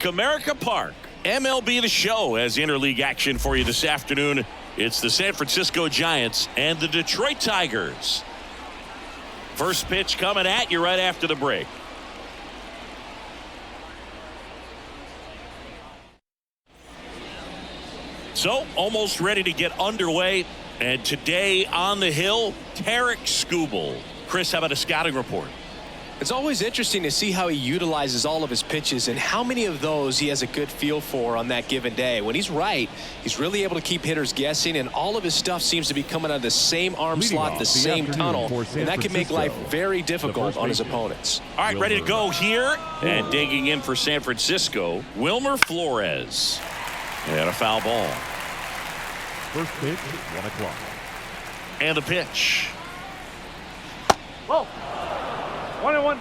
Comerica Park, MLB The Show has interleague action for you this afternoon. It's the San Francisco Giants and the Detroit Tigers. First pitch coming at you right after the break. So, almost ready to get underway. And today on the hill, Tarek Skubal. Chris, how about a scouting report? It's always interesting to see how he utilizes all of his pitches and how many of those he has a good feel for on that given day. When he's right, he's really able to keep hitters guessing, and all of his stuff seems to be coming out of the same arm slot, the same tunnel, and that can make life very difficult on his opponents. All right, ready to go here, and digging in for San Francisco, Wilmer Flores. And a foul ball. First pitch, 1 o'clock. And the pitch. Whoa. 1-1.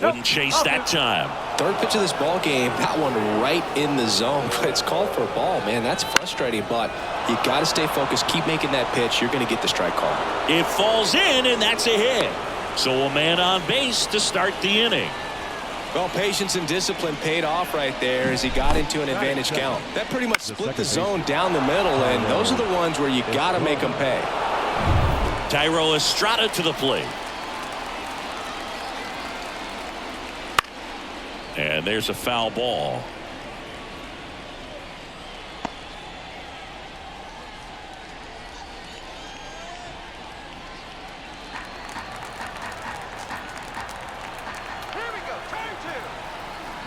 Wouldn't chase that time. Third pitch of this ball game, that one right in the zone, but it's called for a ball, man. That's frustrating, but you got to stay focused. Keep making that pitch. You're going to get the strike call. It falls in, and that's a hit. So a man on base to start the inning. Well, patience and discipline paid off right there as he got into an advantage count. That pretty much split the zone down the middle, and those are the ones where you got to make them pay. Thairo Estrada to the plate. And there's a foul ball.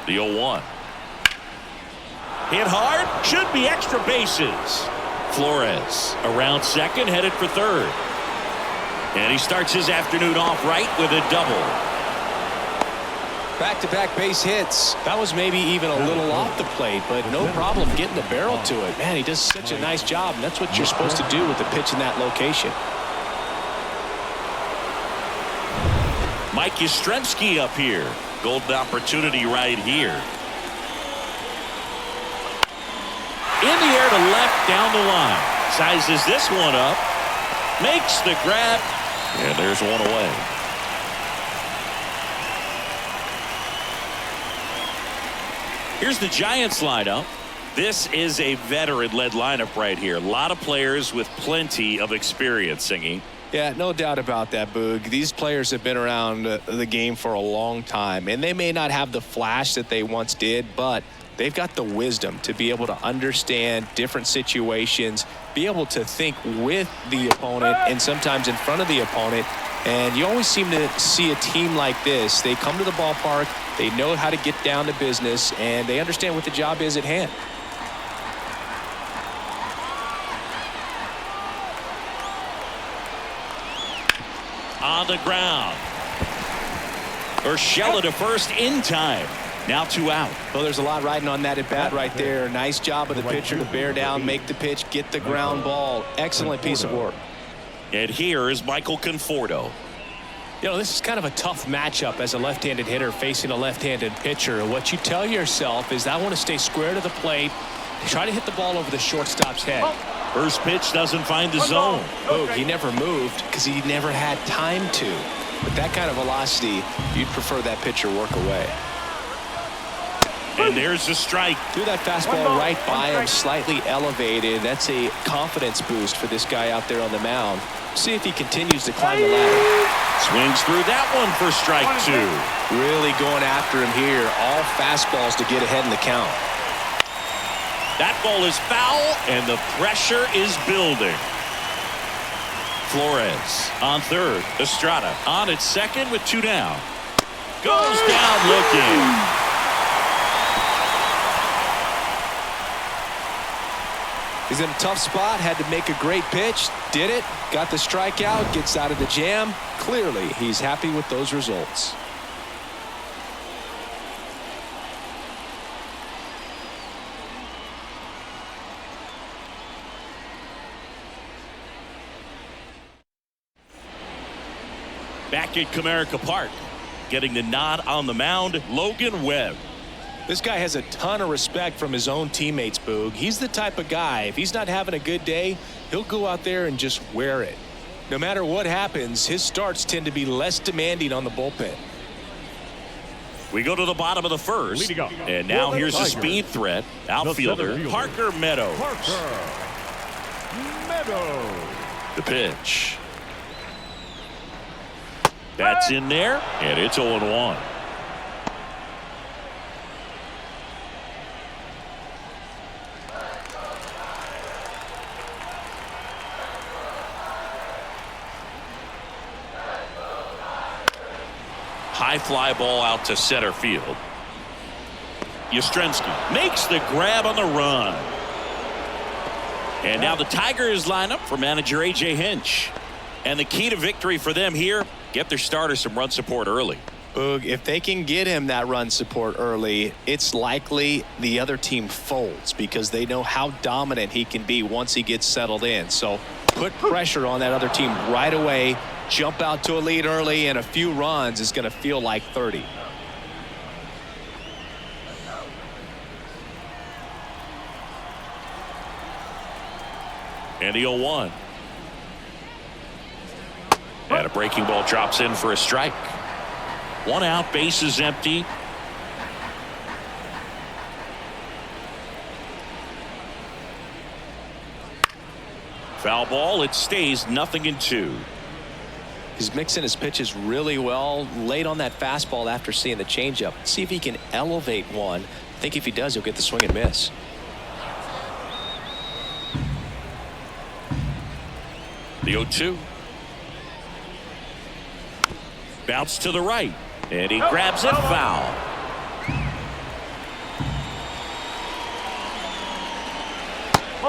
The 0-1. Hit hard. Should be extra bases. Flores around second, headed for third. And he starts his afternoon off right with a double. Back-to-back base hits. That was maybe even a little off the plate, but no problem getting the barrel to it. Man, he does such a nice job, and that's what you're supposed to do with the pitch in that location. Mike Yastrzemski up here. Golden opportunity right here. In the air to left down the line. Sizes this one up. Makes the grab. And there's one away. Here's the Giants lineup. This is a veteran-led lineup right here. A lot of players with plenty of experience, Singy. Yeah, no doubt about that, Boog. These players have been around the game for a long time, and they may not have the flash that they once did, but they've got the wisdom to be able to understand different situations, be able to think with the opponent and sometimes in front of the opponent. And you always seem to see a team like this. They come to the ballpark, they know how to get down to business, and they understand what the job is at hand. On the ground. Urshela to first in time. Now 2 out. Well, there's a lot riding on that at bat right there. Nice job of the pitcher to bear down, make the pitch, get the ground ball. Excellent piece of work. And here is Michael Conforto. You know, this is kind of a tough matchup as a left-handed hitter facing a left-handed pitcher. What you tell yourself is I want to stay square to the plate, try to hit the ball over the shortstop's head. First pitch doesn't find the zone. Oh, he never moved because he never had time to. With that kind of velocity, you'd prefer that pitcher work away. And there's the strike. Threw that fastball right by him, slightly elevated. That's a confidence boost for this guy out there on the mound. See if he continues to climb the ladder. Swings through that one for strike 2. Really going after him here. All fastballs to get ahead in the count. That ball is foul, and the pressure is building. Flores on third. Estrada on at second with 2 down. Goes down looking. He's in a tough spot, had to make a great pitch, did it, got the strikeout, gets out of the jam. Clearly, he's happy with those results. Back at Comerica Park, getting the nod on the mound, Logan Webb. This guy has a ton of respect from his own teammates, Boog. He's the type of guy, if he's not having a good day, he'll go out there and just wear it. no matter what happens, his starts tend to be less demanding on the bullpen. We go to the bottom of the first. Leading up. And now For the here's the Tigers, speed threat. center Outfielder fielder, Parker Meadows. Parker Meadows. The pitch. That's in there, and it's 0-1. High fly ball out to center field. Yastrzemski makes the grab on the run. And now the Tigers line up for manager A.J. Hinch. And the key to victory for them here, get their starter some run support early. Boog, if they can get him that run support early, it's likely the other team folds because they know how dominant he can be once he gets settled in. So put pressure on that other team right away. Jump out to a lead early, and a few runs is going to feel like 30. And the 0-1. And a breaking ball drops in for a strike. 1 out, bases empty. Foul ball, it stays 0-2. He's mixing his pitches really well. Late on that fastball after seeing the changeup. See if he can elevate one. I think if he does, he'll get the swing and miss. The 0-2. Bounce to the right. And he grabs it foul.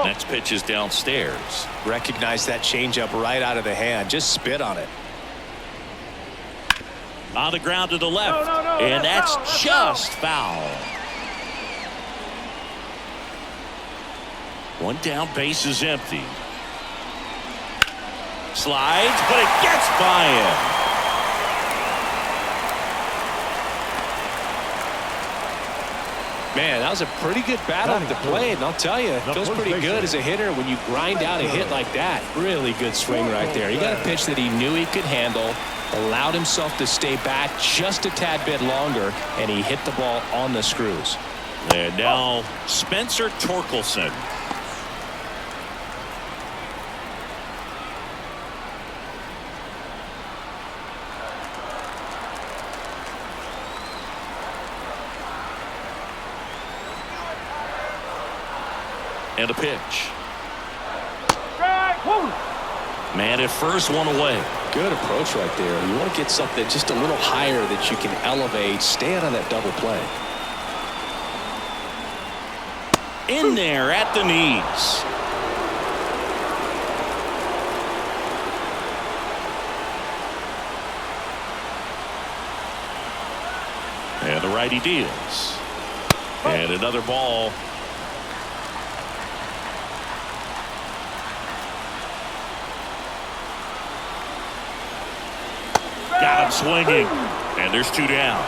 Next pitch is downstairs. Recognize that changeup right out of the hand. Just spit on it. On the ground to the left. No, and that's just foul. One down, base is empty. Slides, but it gets by him. Man, that was a pretty good battle at the plate, and I'll tell you, it feels pretty good as a hitter when you grind out a hit like that. Really good swing right there. He got a pitch that he knew he could handle, allowed himself to stay back just a tad bit longer, and he hit the ball on the screws. And now Spencer Torkelson. And a pitch. Man at first, one away. Good approach right there. You want to get something just a little higher that you can elevate. Stay out on that double play. In there at the knees. And the righty deals. And another ball. Got him swinging. And there's 2 down.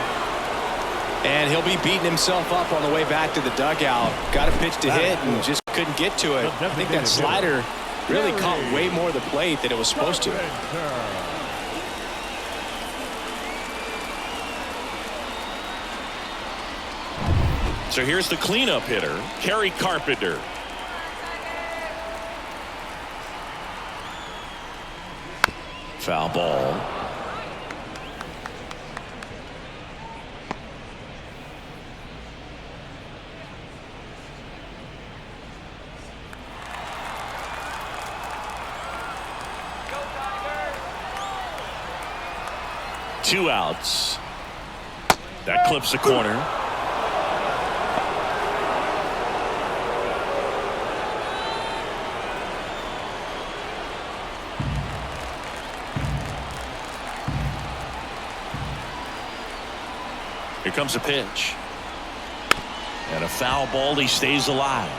And he'll be beating himself up on the way back to the dugout. Got a pitch to hit and just couldn't get to it. I think that slider really caught way more of the plate than it was supposed to. So here's the cleanup hitter, Kerry Carpenter. Foul ball. Two outs. That clips the corner. Here comes a pitch. And a foul ball. He stays alive.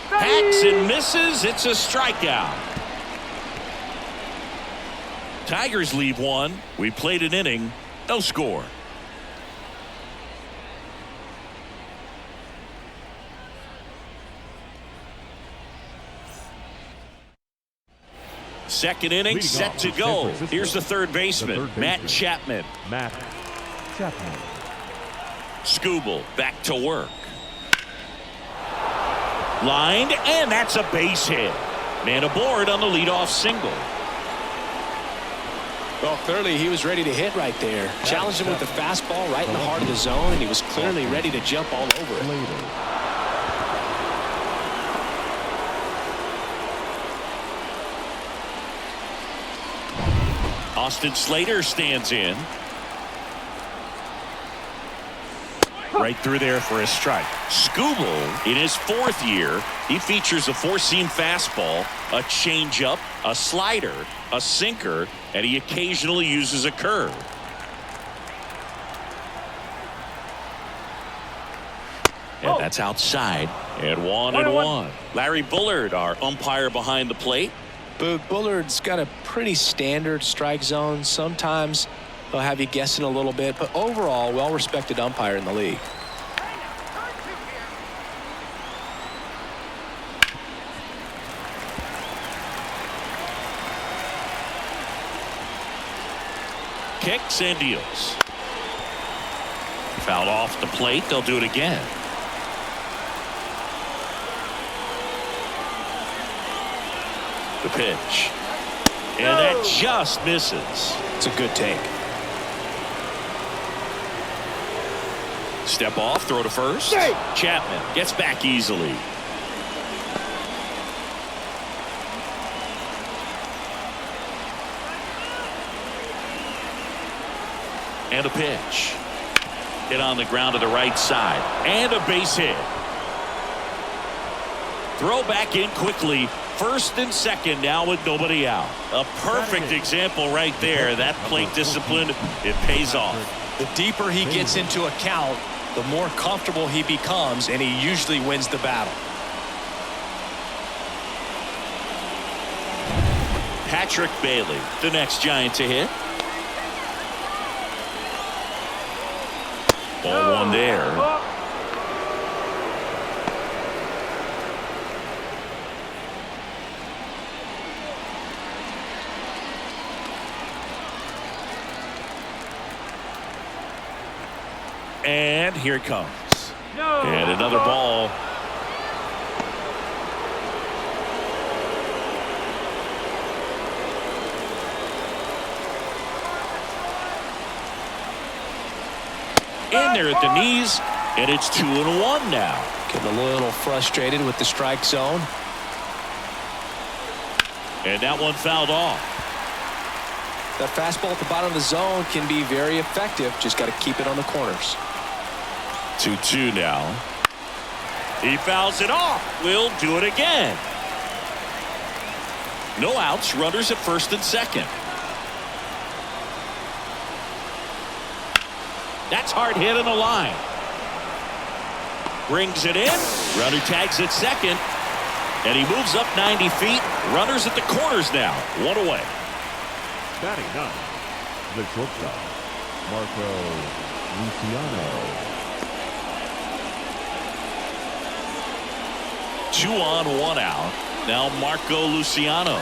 Hacks and misses. It's a strikeout. Tigers leave one. We played an inning. No score. Second inning Leading set off to for go. San Francisco, Here's the third baseman, Matt Chapman. Matt Chapman. Skubal back to work. Lined, and that's a base hit. Man aboard on the leadoff single. Well, clearly he was ready to hit right there. Challenged him with the fastball right in the heart of the zone, and he was clearly ready to jump all over it. Later. Austin Slater stands in. Right through there for a strike. Skubal, in his fourth year, he features a four-seam fastball, a changeup, a slider, a sinker, and he occasionally uses a curve. And that's outside. And one. Larry Bullard, our umpire behind the plate. Boog, Bullard's got a pretty standard strike zone. Sometimes he'll have you guessing a little bit, but overall, well-respected umpire in the league. Kicks and deals. Fouled off the plate. They'll do it again. The pitch. And that just misses. It's a good take. Step off, throw to first. Chapman gets back easily. And a pitch. Hit on the ground to the right side. And a base hit. Throw back in quickly. First and second now with nobody out. A perfect example right there. That plate discipline, it pays off. The deeper he gets into a count, the more comfortable he becomes, and he usually wins the battle. Patrick Bailey, the next Giant to hit. Ball one there. And here it comes. And another ball. In there at the knees, and it's 2-1 now. Getting a little frustrated with the strike zone. And that one fouled off. That fastball at the bottom of the zone can be very effective. Just got to keep it on the corners. 2-2 now. He fouls it off. We'll do it again. No outs. Runners at first and second. That's hard hit in the line. Brings it in. Runner tags at second. And he moves up 90 feet. Runners at the corners now. One away. Batting ninth, the shortstop, Marco Luciano. 2 on, 1 out. Now Marco Luciano.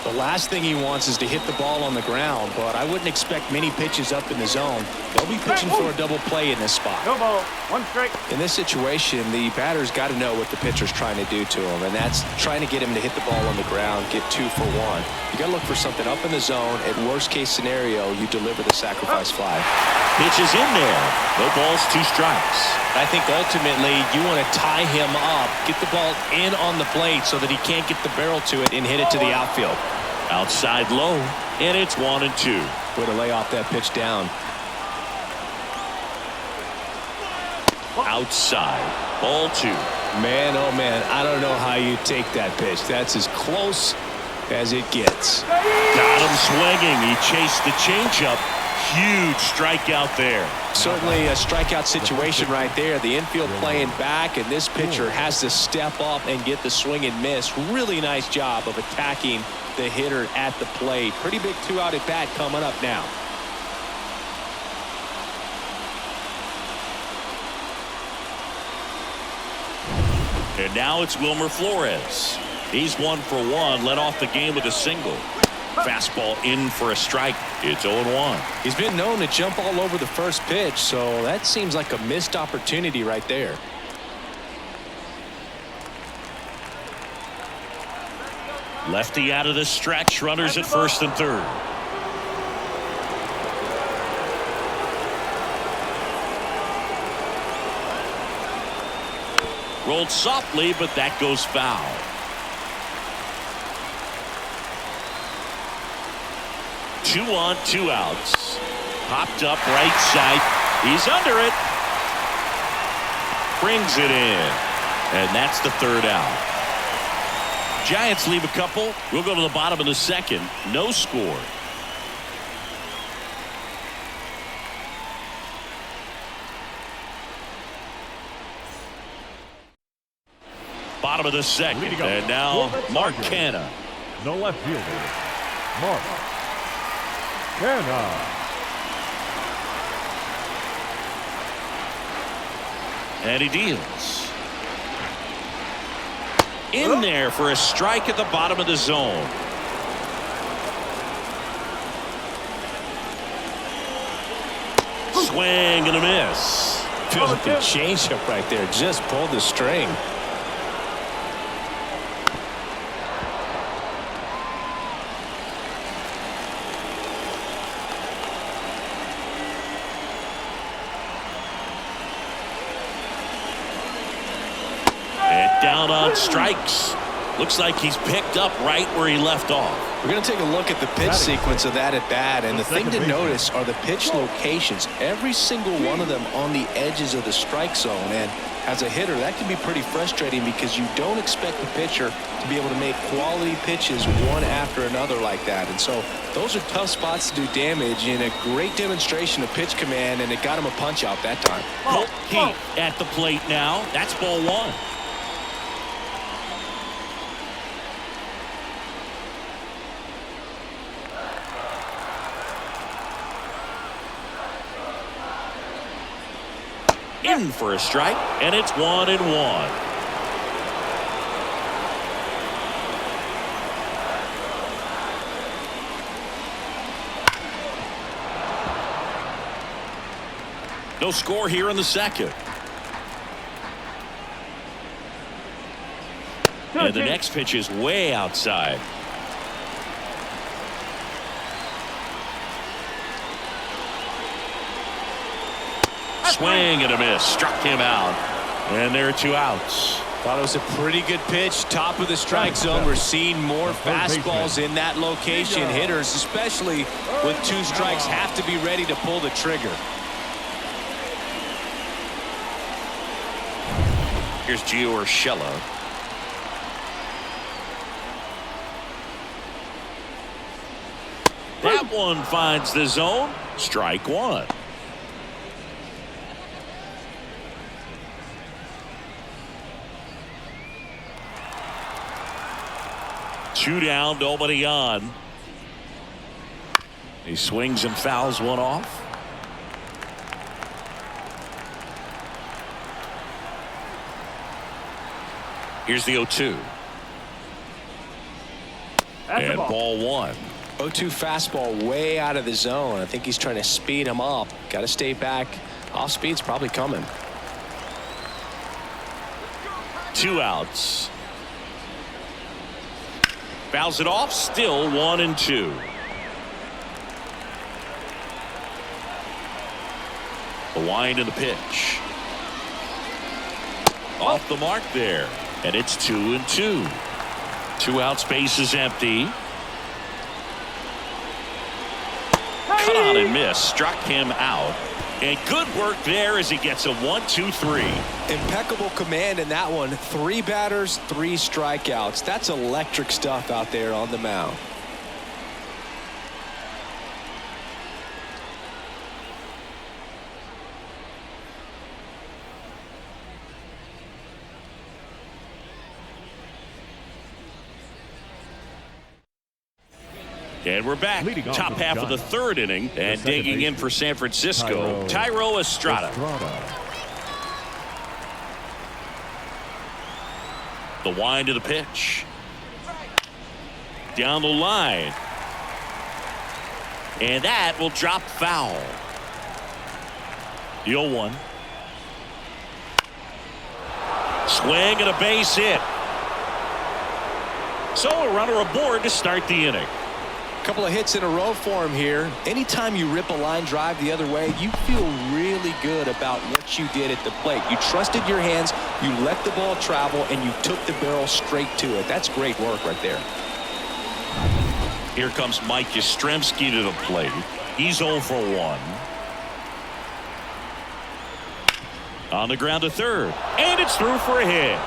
The last thing he wants is to hit the ball on the ground, but I wouldn't expect many pitches up in the zone. They'll be pitching for a double play in this spot. No ball. One strike. In this situation, the batter's got to know what the pitcher's trying to do to him, and that's trying to get him to hit the ball on the ground, get 2 for 1. You got to look for something up in the zone. At worst case scenario, you deliver the sacrifice fly. Pitch is in there. No balls, 2 strikes. I think ultimately you want to tie him up, get the ball in on the plate so that he can't get the barrel to it and hit it to the outfield. Outside low, and it's 1-2. Way to lay off that pitch down. Outside, ball 2. Man, oh man, I don't know how you take that pitch. That's as close as it gets. Got him swinging. He chased the changeup. Huge strikeout there. Certainly a strikeout situation right there. The infield playing back, and this pitcher has to step up and get the swing and miss. Really nice job of attacking the hitter at the plate. Pretty big 2-out at bat coming up now. And now it's Wilmer Flores. He's 1 for 1. Led off the game with a single. Fastball in for a strike. It's 0-1. He's been known to jump all over the first pitch, so that seems like a missed opportunity right there. Lefty out of the stretch. Runners at first and third. Rolled softly, but that goes foul. Two on, 2 outs. Popped up right side. He's under it. Brings it in. And that's the third out. Giants leave a couple. We'll go to the bottom of the second. No score. Bottom of the second. And now Mark Canha. The left fielder, Mark Canha. And he deals. In there for a strike at the bottom of the zone. Swing and a miss. Feels like a changeup right there. Just pulled the string. Down on strikes. Looks like he's picked up right where he left off. We're going to take a look at the pitch sequence of that at bat, and the thing to notice are the pitch locations. Every single one of them on the edges of the strike zone, and as a hitter that can be pretty frustrating because you don't expect the pitcher to be able to make quality pitches one after another like that. And so those are tough spots to do damage, and a great demonstration of pitch command, and it got him a punch out that time. Heat at the plate now. That's ball 1. In for a strike, and it's 1-1. No score here in the second. And the next pitch is way outside. Swing and a miss. Struck him out. And there are 2 outs. Thought it was a pretty good pitch. Top of the strike zone. We're seeing more fastballs in that location. Hitters, especially with 2 strikes, have to be ready to pull the trigger. Here's Gio Urshela. That one finds the zone. Strike 1. Two down, nobody on. He swings and fouls one off. Here's the 0-2. And ball 1. 0-2 fastball way out of the zone. I think he's trying to speed him up. Got to stay back. Off speed's probably coming. 2 outs. Fouls it off. Still 1-2. The wind and the pitch. Off the mark there. And it's 2-2. 2 out, space is empty. Cut on and miss. Struck him out. And good work there as he gets a 1-2-3. Impeccable command in that one. 3 batters, 3 strikeouts. That's electric stuff out there on the mound. And we're back. Top half of the 3rd inning. And digging in for San Francisco, Thairo Estrada. The wind of the pitch. down the line. And that will drop foul. The 0-1. Swing and a base hit. So a runner aboard to start the inning. Couple of hits in a row for him here. Anytime you rip a line drive the other way, you feel really good about what you did at the plate. You trusted your hands, you let the ball travel, and you took the barrel straight to it. That's great work right there. Here comes Mike Yastrzemski to the plate. He's 0 for 1. On the ground to third. And it's through for a hit.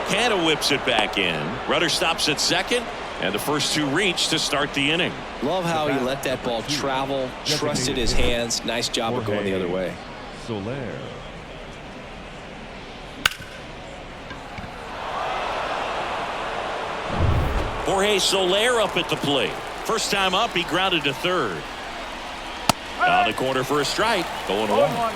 Canha whips it back in. Runner stops at second. And the first two reach to start the inning. Love how he let that ball travel, trusted his hands. Nice job of going the other way. Soler. Jorge Soler up at the plate. First time up, he grounded to third. On the corner for a strike. 0-1.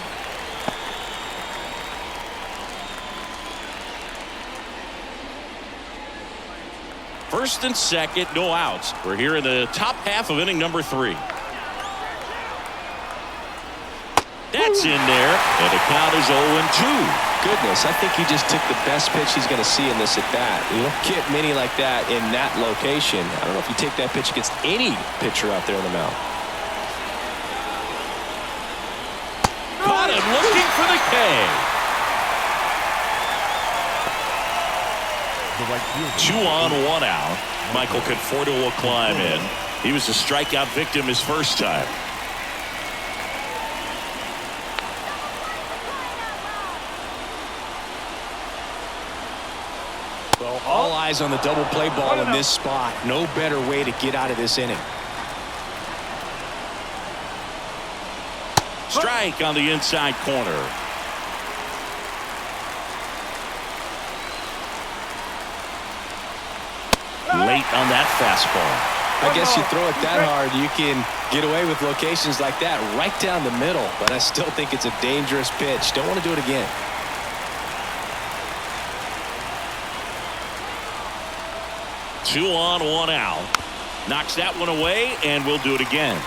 First and second, no outs. We're here in the top half of inning number 3. That's in there, and the count is 0-2. Goodness, I think he just took the best pitch he's going to see in this at bat. You don't get many like that in that location. I don't know if you take that pitch against any pitcher out there in the mound. Caught him looking for the K. 2 on, 1 out. Michael Conforto will climb in. He was a strikeout victim his first time. Well, all eyes on the double play ball in this spot. No better way to get out of this inning. Strike on the inside corner. Late on that fastball. I guess you throw it that hard, you can get away with locations like that right down the middle. But I still think it's a dangerous pitch. Don't want to do it again. Two on, 1 out. Knocks that one away, and we'll do it again.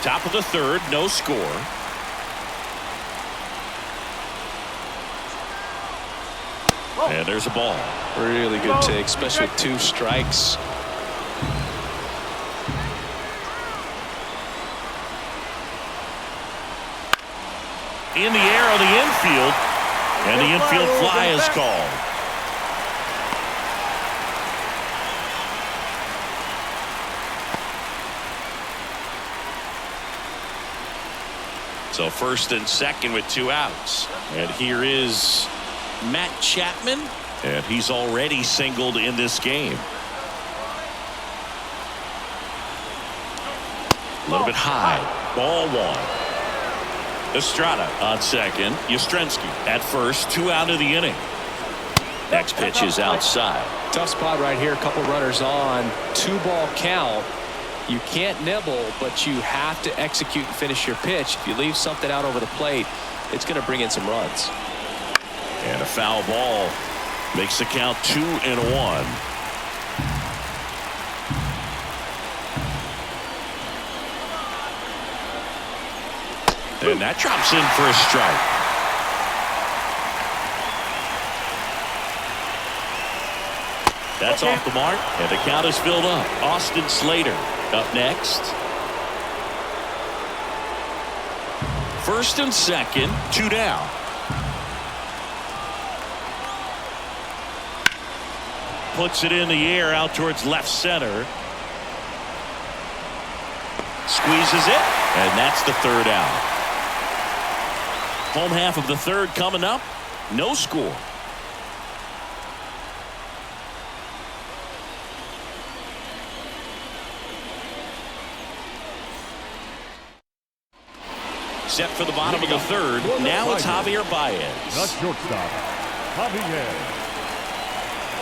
Top of the third, no score. And there's a ball. Really good take, especially with 2 strikes. In the air on the infield, and the infield fly is called. So first and second with 2 outs. And here is Matt Chapman, and he's already singled in this game. A little bit high. Ball 1. Estrada on second. Yastrzemski at first. 2 out of the inning. Next pitch is outside. Tough spot right here. A couple runners on. 2-ball count. You can't nibble, but you have to execute and finish your pitch. If you leave something out over the plate, it's going to bring in some runs. And a foul ball makes the count 2-1. And that drops in for a strike. That's off the mark, and the count is filled up. Austin Slater up next. First and second, 2 down. Puts it in the air out towards left center. Squeezes it, and that's the 3rd out. Home half of the 3rd coming up. No score. Set for the bottom of the 3rd. Now it's Javier Baez. Not shortstop, Javier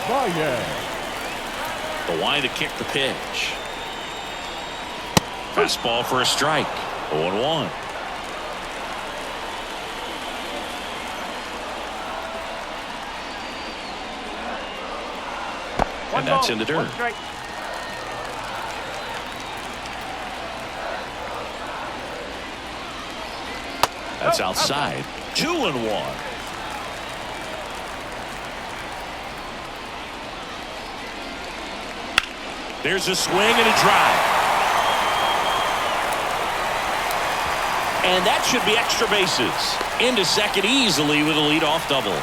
Baez. The line to kick the pitch. Fastball for a strike. 0-1. And that's in the dirt. 1 strike. That's outside. 2-1. There's a swing and a drive. And that should be extra bases. Into second easily with a leadoff double.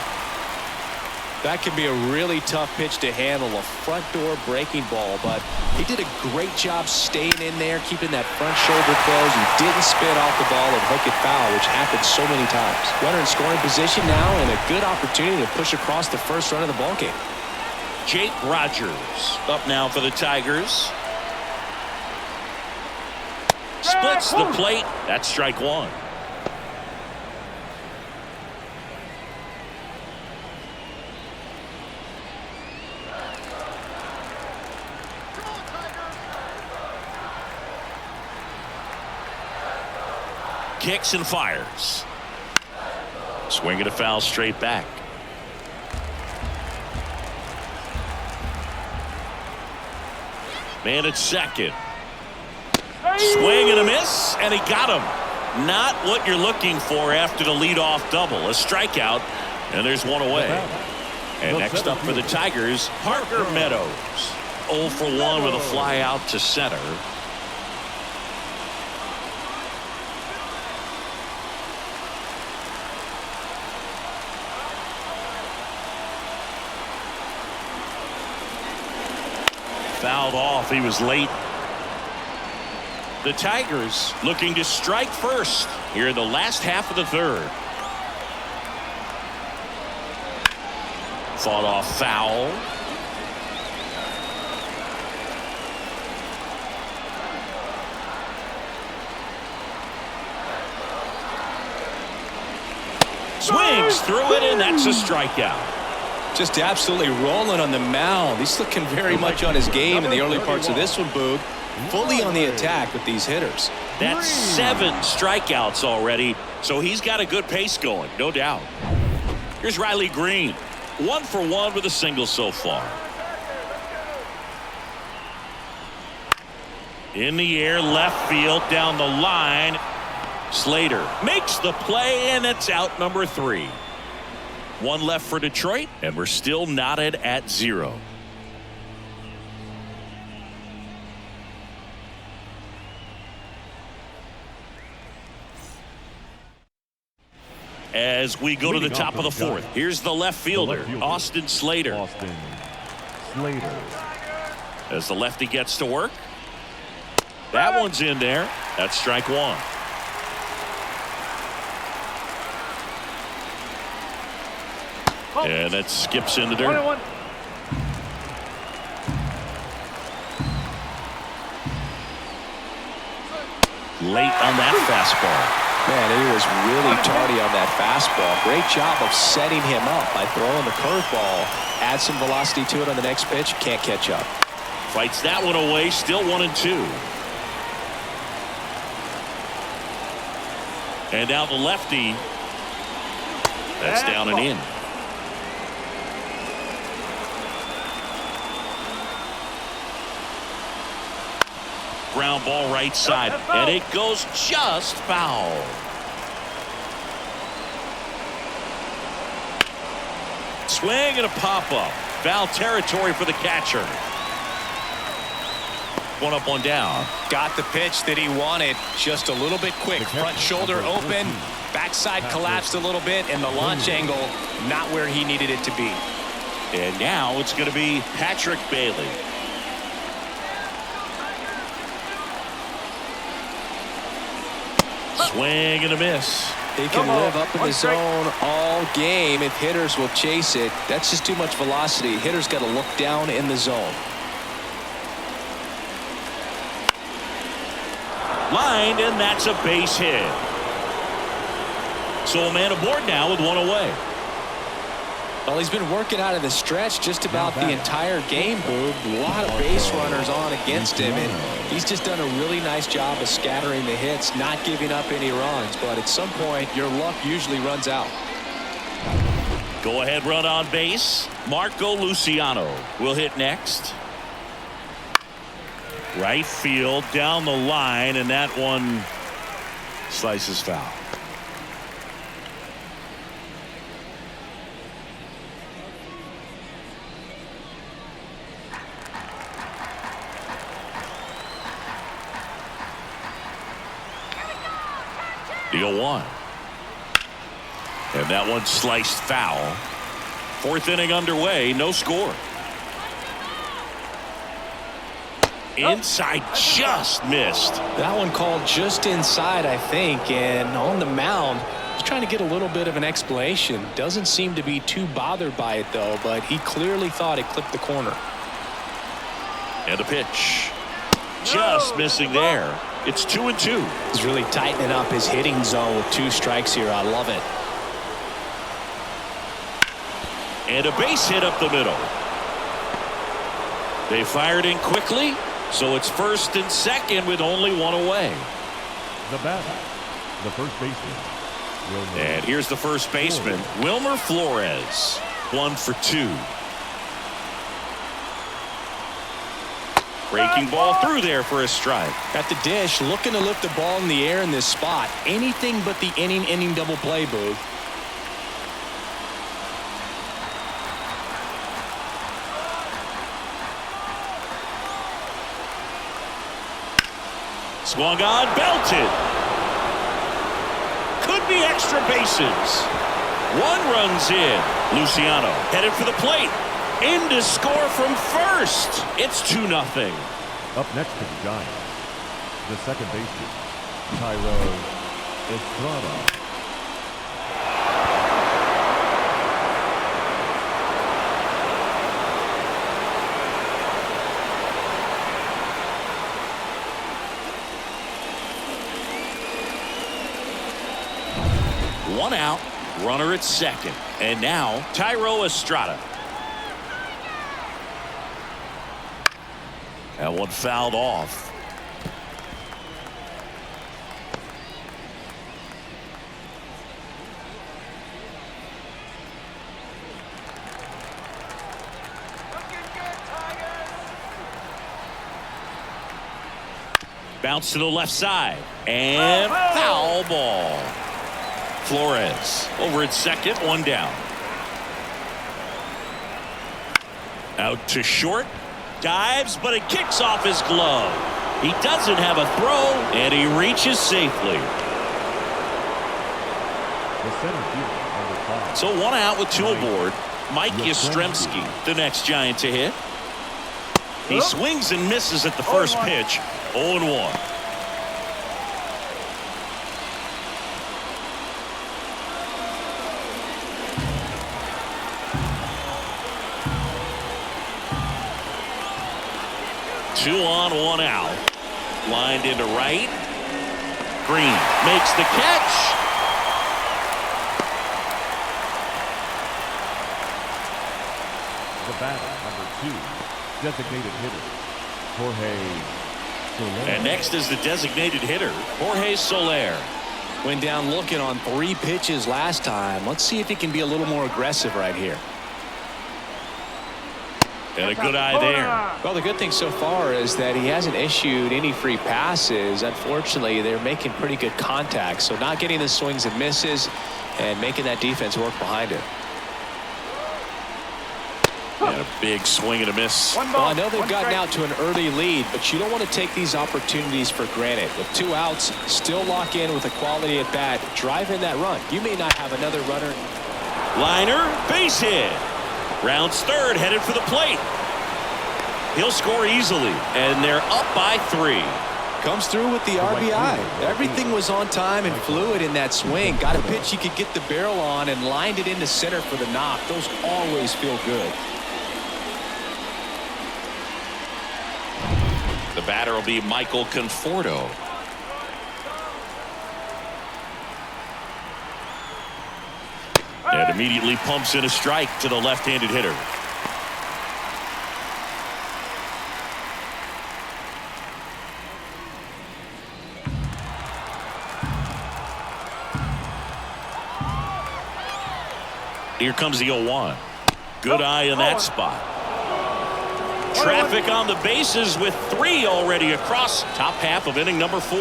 That can be a really tough pitch to handle, a front door breaking ball, but he did a great job staying in there, keeping that front shoulder closed. He didn't spin off the ball and hook it foul, which happens so many times. Runner in scoring position now, and a good opportunity to push across the first run of the ballgame. Jake Rogers up now for the Tigers. Splits the plate. That's strike one. Kicks and fires. Swing and a foul straight back. Man at second. Swing and a miss, and he got him. Not what you're looking for after the leadoff double. A strikeout, and there's one away. And next up for the Tigers, Parker Meadows. 0 for 1 with a fly out to center. Fouled off. He was late. The Tigers looking to strike first here in the last half of the third. Fought off foul. Swings through it, and that's a strikeout. Just absolutely rolling on the mound. He's looking very much on his game in the early parts of this one, Boog. Fully on the attack with these hitters. That's 7 strikeouts already, so he's got a good pace going, no doubt. Here's Riley Green. 1 for 1 with a single so far. In the air, left field, down the line. Slater makes the play, and it's out number 3. 1 left for Detroit, and we're still knotted at 0. As we go to the top of the 4th, here's the left fielder, Austin Slater. As the lefty gets to work. That one's in there. That's strike 1. And that skips in the dirt. 1-1. Late on that fastball. Man, he was really tardy on that fastball. Great job of setting him up by throwing the curveball. Add some velocity to it on the next pitch. Can't catch up. Fights that one away. Still 1-2. And now the lefty. That's down and in. Ground ball right side, and it goes just foul. Swing and a pop-up. Foul territory for the catcher. 1 up, 1 down. Got the pitch that he wanted. Just a little bit quick. Front shoulder open. Backside collapsed a little bit, and the launch angle not where he needed it to be. And now it's going to be Patrick Bailey. Swing and a miss. He can live up in the zone all game if hitters will chase it. That's just too much velocity. Hitters got to look down in the zone. Lined, and that's a base hit. So a man aboard now with 1 away. Well, he's been working out of the stretch just about the entire game, Boog. A lot of base runners on against him, and he's just done a really nice job of scattering the hits, not giving up any runs. But at some point, your luck usually runs out. Go ahead run on base. Marco Luciano will hit next. Right field down the line, and that one slices foul. Deal one. And that one sliced foul. Fourth inning underway, no score. Inside, just missed. That one called just inside, I think, and on the mound, he's trying to get a little bit of an explanation. Doesn't seem to be too bothered by it, though, but he clearly thought it clipped the corner. And a pitch. Just missing there. It's 2-2. He's really tightening up his hitting zone with 2 strikes here. I love it. And a base hit up the middle. They fired in quickly. So it's first and second with only one away. The batter, the first baseman, Wilmer. And here's the first baseman, Wilmer Flores. 1 for 2. Breaking ball through there for a strike. At the dish, looking to lift the ball in the air in this spot. Anything but the inning double play, Boog. Swung on, belted. Could be extra bases. 1 runs in. Luciano headed for the plate. In to score from first. It's 2-0. Up next to the Giants, the second baseman, Tyro Estrada. One out, runner at second. And now Tyro Estrada. That one fouled off. Bounce to the left side. And foul ball. Flores over at second, 1 down. Out to short. Dives, but it kicks off his glove. He doesn't have a throw, and he reaches safely. The center fielder, number 5. So 1 out with 2 aboard. Mike Yastrzemski, the next Giant to hit. He swings and misses at the first pitch. 0-1. Two on, 1 out. Lined into right. Green makes the catch. The batter, number 2, designated hitter, Jorge Soler. And next is the designated hitter, Jorge Soler. Went down looking on 3 pitches last time. Let's see if he can be a little more aggressive right here. And a good eye there. Well, the good thing so far is that he hasn't issued any free passes. Unfortunately, they're making pretty good contact. So not getting the swings and misses and making that defense work behind it. And a big swing and a miss. Well, I know they've gotten out to an early lead, but you don't want to take these opportunities for granted. With 2 outs, still lock in with a quality at bat. Drive in that run. You may not have another runner. Liner, base hit. Rounds third, headed for the plate. He'll score easily, and they're up by 3. Comes through with the RBI. Everything was on time and fluid in that swing. Got a pitch he could get the barrel on and lined it into center for the knock. Those always feel good. The batter will be Michael Conforto. And immediately pumps in a strike to the left-handed hitter. Here comes the 0-1. Good eye in that spot. Traffic on the bases with 3 already across top half of inning number 4.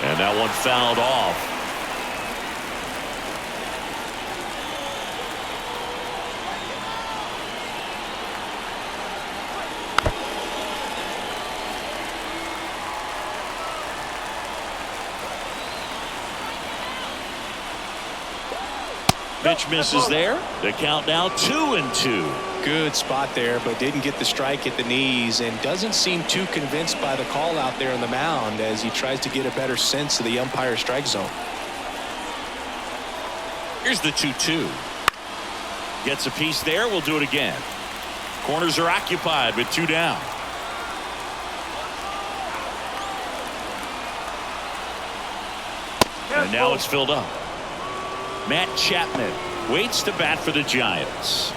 And that one fouled off. Pitch misses there. The count now 2-2. Good spot there, but didn't get the strike at the knees and doesn't seem too convinced by the call out there on the mound as he tries to get a better sense of the umpire strike zone. Here's the 2-2. Gets a piece there. We'll do it again. Corners are occupied with 2 down. And now it's filled up. Matt Chapman waits to bat for the Giants.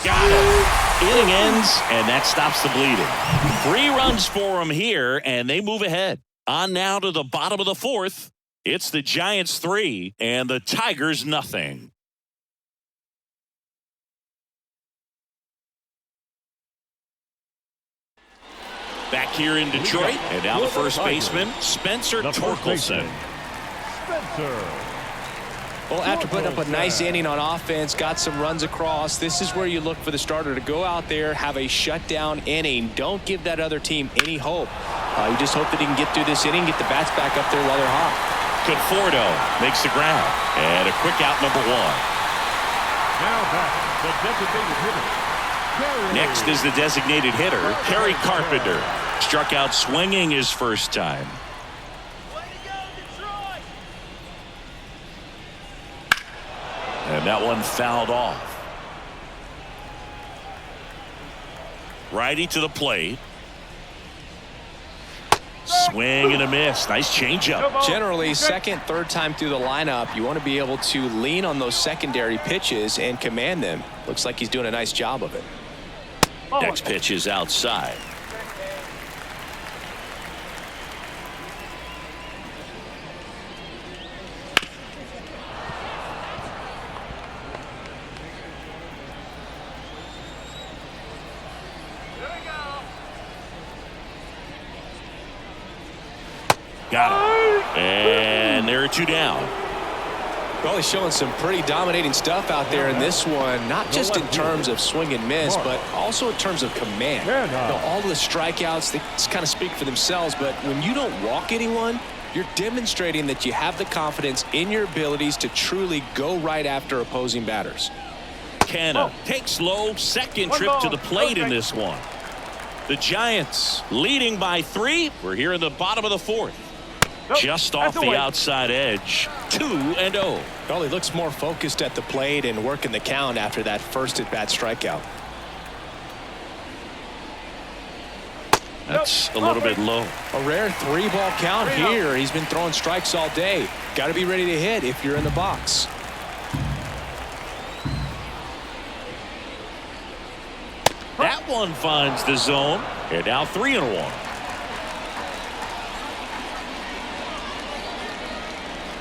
Got him. Inning ends, and that stops the bleeding. 3 runs for him here, and they move ahead. On now to the bottom of the 4th. It's the Giants 3 and the Tigers nothing. Back here in Detroit, and now the first baseman, Spencer Torkelson. Spencer. Well, after putting up a nice inning on offense, got some runs across, this is where you look for the starter to go out there, have a shutdown inning. Don't give that other team any hope. You just hope that he can get through this inning, get the bats back up there while they're hot. Conforto makes the ground, and a quick out number 1. Now back, the designated hitter. Next is the designated hitter, Kerry Carpenter. Struck out swinging his first time. And that one fouled off. Righty to the plate. Swing and a miss. Nice changeup. Generally, second, third time through the lineup, you want to be able to lean on those secondary pitches and command them. Looks like he's doing a nice job of it. Next pitch is outside. Got him. And there are 2 down. Well, he's showing some pretty dominating stuff out there in this one, not just in terms of swing and miss, but also in terms of command. You know, all of the strikeouts, they kind of speak for themselves, but when you don't walk anyone, you're demonstrating that you have the confidence in your abilities to truly go right after opposing batters. Canna takes low, second trip to the plate in this one. The Giants leading by 3. We're here in the bottom of the 4th. Just off the outside edge. 2-0. Well, he looks more focused at the plate and working the count after that first at-bat strikeout. That's a little bit low. A rare 3-ball count here. He's been throwing strikes all day. Got to be ready to hit if you're in the box. That one finds the zone. And now 3-1.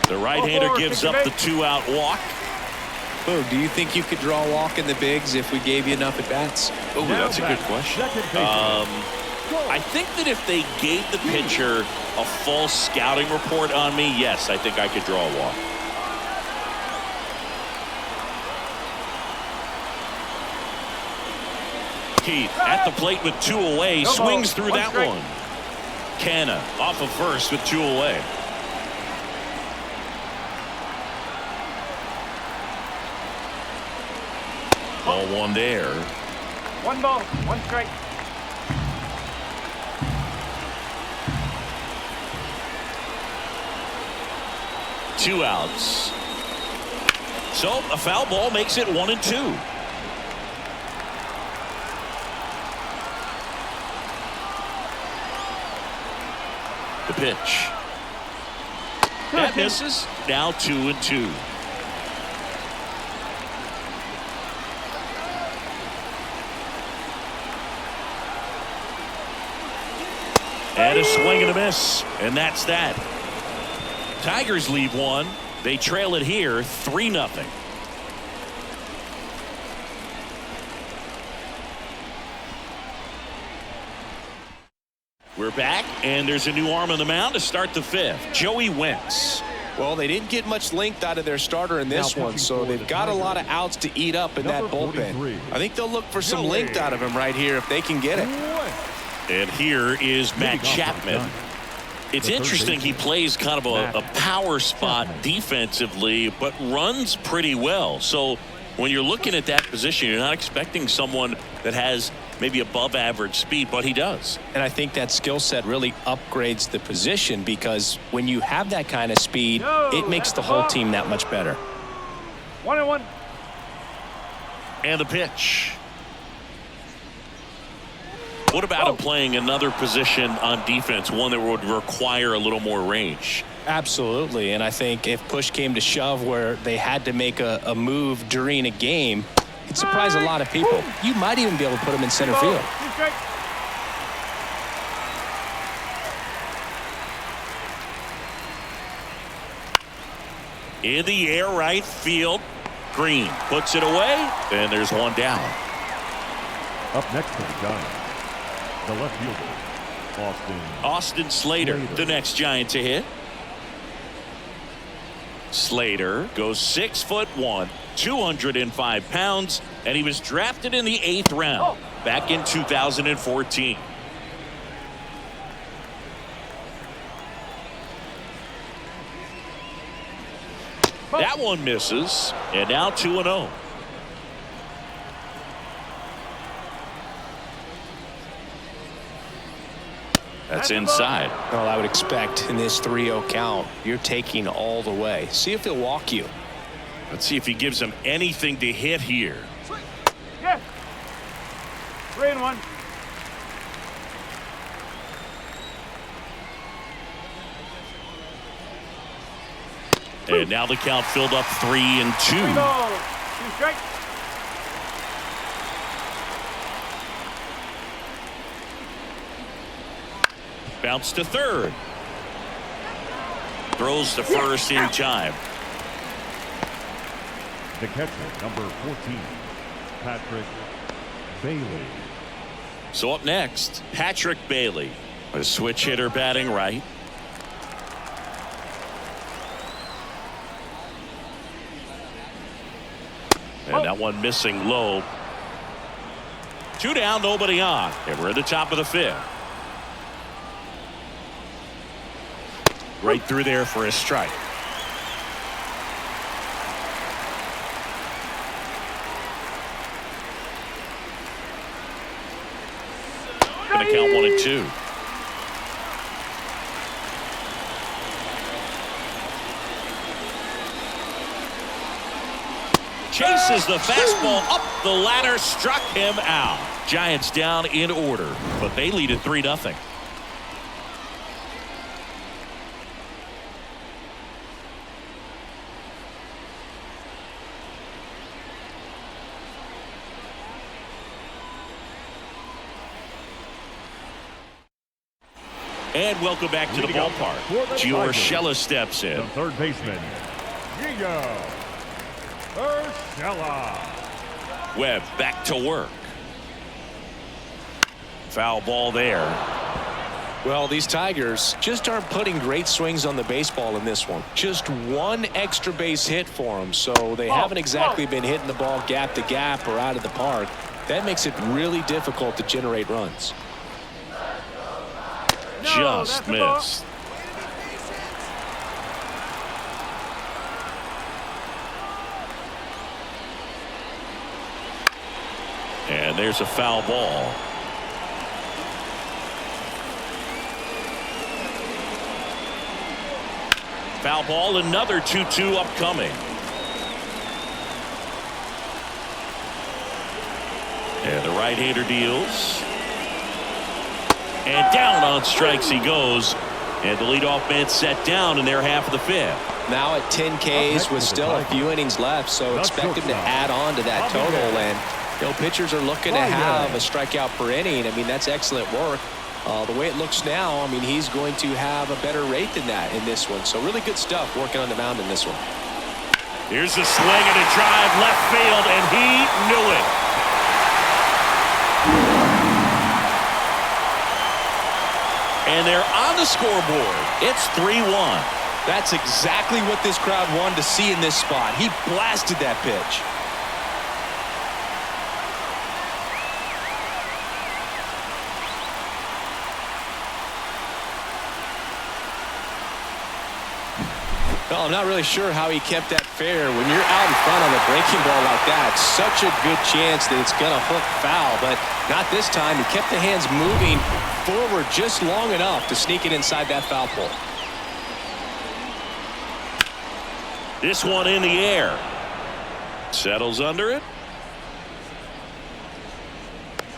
The right-hander gives up the 2-out walk. Oh, do you think you could draw a walk in the bigs if we gave you enough at-bats? Oh, that's a good question. I think that if they gave the pitcher a full scouting report on me, yes, I think I could draw a walk. Keith at the plate with 2 away, swings through that one. Canna off of first with 2 away. Ball 1 there. 1 ball, 1 strike. Two outs. So a foul ball makes it 1-2. The pitch. That misses. Now 2-2. And a swing and a miss. And that's that. Tigers leave one. They trail it here 3-0. We're back, and there's a new arm on the mound to start the 5th. Joey Wentz. Well, they didn't get much length out of their starter in this one, so they've got a lot of outs to eat up in that bullpen. I think they'll look for some length out of him right here if they can get it. And here is Matt Chapman. It's interesting, he plays kind of a power spot defensively, but runs pretty well. So when you're looking at that position, you're not expecting someone that has maybe above average speed, but he does. And I think that skill set really upgrades the position, because when you have that kind of speed, it makes the whole team that much better. 1-1. And the pitch. What about him playing another position on defense, one that would require a little more range? Absolutely, and I think if push came to shove where they had to make a move during a game, it'd surprise a lot of people. You might even be able to put him in center field. In the air, right field. Green puts it away, and there's one down. Up next to the Giants, the left fielder, Austin Slater, the next Giant to hit. Slater goes 6'1", 205 pounds, and he was drafted in the 8th round back in 2014. That one misses, and now 2-0. That's inside. Well, I would expect in this 3-0 count, you're taking all the way. See if he'll walk you. Let's see if he gives him anything to hit here. Yes. 3-1. And now the count filled up 3-2. 2 strikes. Bounce to third. Throws to first in time. the catcher, number 14, Patrick Bailey. So up next, Patrick Bailey, a switch hitter batting right. And that one missing low. 2 down, nobody on. And we're at the top of the 5th. Right through there for a strike. Going to count 1 and 2. Chases the fastball up the ladder, struck him out. Giants down in order, but they lead at 3-0. And welcome back to the ballpark. Urshela steps in. The third baseman, Gio Urshela. Webb back to work. Foul ball there. Well, these Tigers just aren't putting great swings on the baseball in this one. Just one extra base hit for them, so they haven't exactly been hitting the ball gap to gap or out of the park. That makes it really difficult to generate runs. Just missed. And there's a foul ball. Foul ball, another 2-2 upcoming. And the right-hander deals. And down on strikes he goes. And the leadoff man set down in their half of the 5th. Now at 10 Ks with still a few innings left, so expect him to add on to that total. And pitchers are looking to have a strikeout per inning. I mean, that's excellent work. The way it looks now, I mean, he's going to have a better rate than that in this one. So really good stuff working on the mound in this one. Here's a swing and a drive left field, and he knew it. And they're on the scoreboard. It's 3-1. That's exactly what this crowd wanted to see in this spot. He blasted that pitch. Well, I'm not really sure how he kept that fair. When you're out in front on a breaking ball like that, such a good chance that it's going to hook foul, but not this time. He kept the hands moving forward just long enough to sneak it inside that foul pole. This one in the air. Settles under it.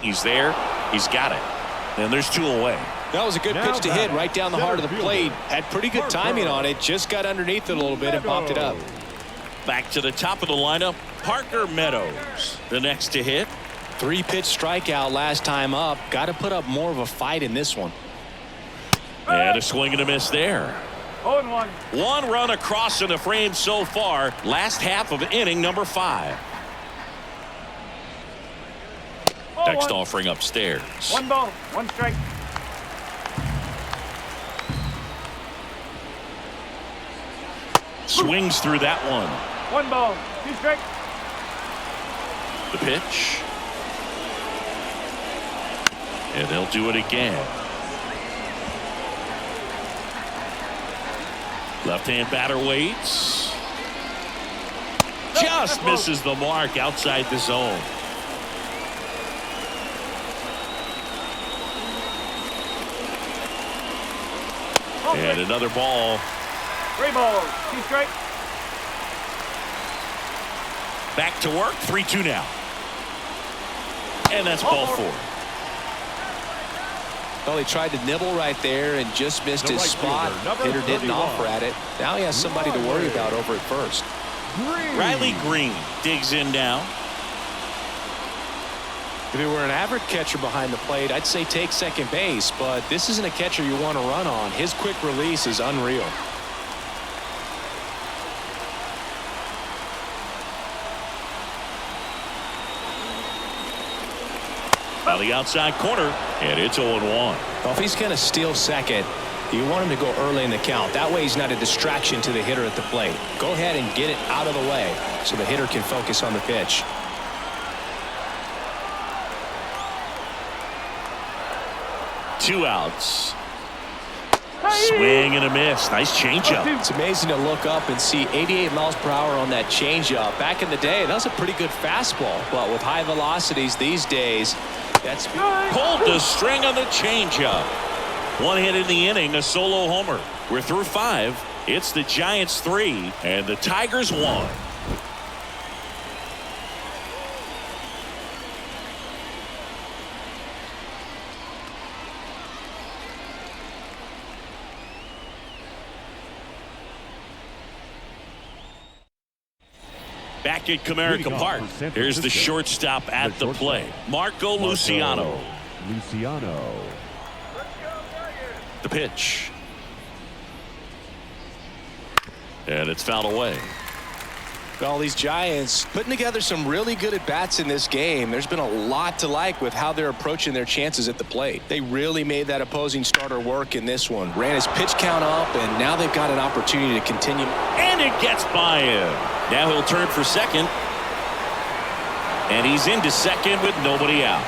He's there. He's got it. And there's 2 away. That was a good pitch to hit right down the heart of the plate. Had pretty good timing on it. Just got underneath it a little bit and popped it up. Back to the top of the lineup, Parker Meadows, the next to hit. 3-pitch strikeout last time up. Got to put up more of a fight in this one. And a swing and a miss there. 0-1. 1 run across in the frame so far. Last half of inning number 5. Next offering upstairs. 1 ball, 1 strike. Swings through that one. 1 ball, 2 strikes. The pitch. And they'll do it again. Left-hand batter waits. Just misses the mark outside the zone. And another ball. 3 balls, 2 strikes. Back to work. 3-2 now. And that's ball 4. Well, he tried to nibble right there and just missed his spot. Hitter didn't offer at it. Now he has somebody to worry about over at first. Riley Green digs in now. If it were an average catcher behind the plate, I'd say take second base, but this isn't a catcher you want to run on. His quick release is unreal. On the outside corner, and it's 0-1. Well, if he's going to steal second, you want him to go early in the count. That way he's not a distraction to the hitter at the plate. Go ahead and get it out of the way so the hitter can focus on the pitch. Two outs. Swing and a miss. Nice changeup. It's amazing to look up and see 88 miles per hour on that changeup. Back in the day, that was a pretty good fastball, but with high velocities these days, that's pulled the string on the changeup. 1 hit in the inning, a solo homer. We're through 5. It's the Giants 3 and the Tigers 1. Back at Comerica Park, here's the shortstop at the plate, Marco Luciano. The pitch. And it's fouled away. Well, these Giants putting together some really good at-bats in this game. There's been a lot to like with how they're approaching their chances at the plate. They really made that opposing starter work in this one. Ran his pitch count up, and now they've got an opportunity to continue. And it gets by him. Now he'll turn for second. And he's into second with nobody out.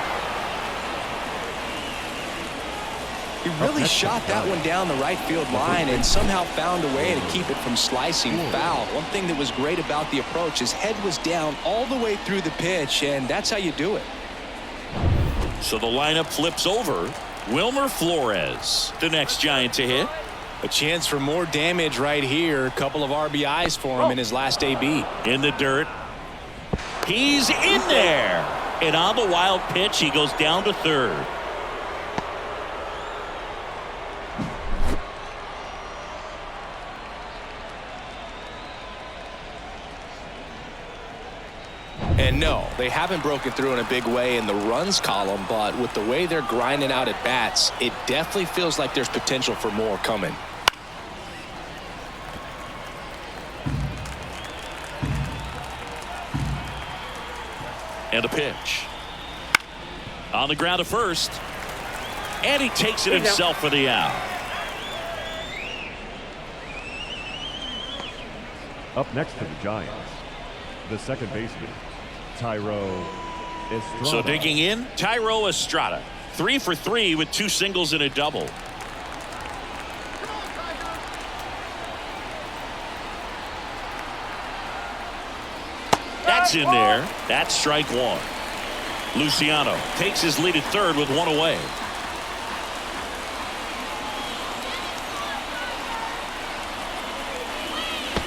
He really shot that one down the right field line and somehow found a way to keep it from slicing foul. One thing that was great about the approach, his head was down all the way through the pitch, and that's how you do it. So the lineup flips over. Wilmer Flores, the next Giant to hit. A chance for more damage right here. A couple of RBIs for him in his last AB. In the dirt. He's in there. And on the wild pitch, he goes down to third. And no, They haven't broken through in a big way in the runs column, but with the way they're grinding out at bats, it definitely feels like there's potential for more coming. And a pitch. On the ground to first. And he takes it himself for the out. Up next for the Giants, the second baseman, Tyro Estrada. So digging in, Tyro Estrada. 3 for 3 with 2 singles and a double. That's in there. That's strike 1. Luciano takes his lead at third with 1 away.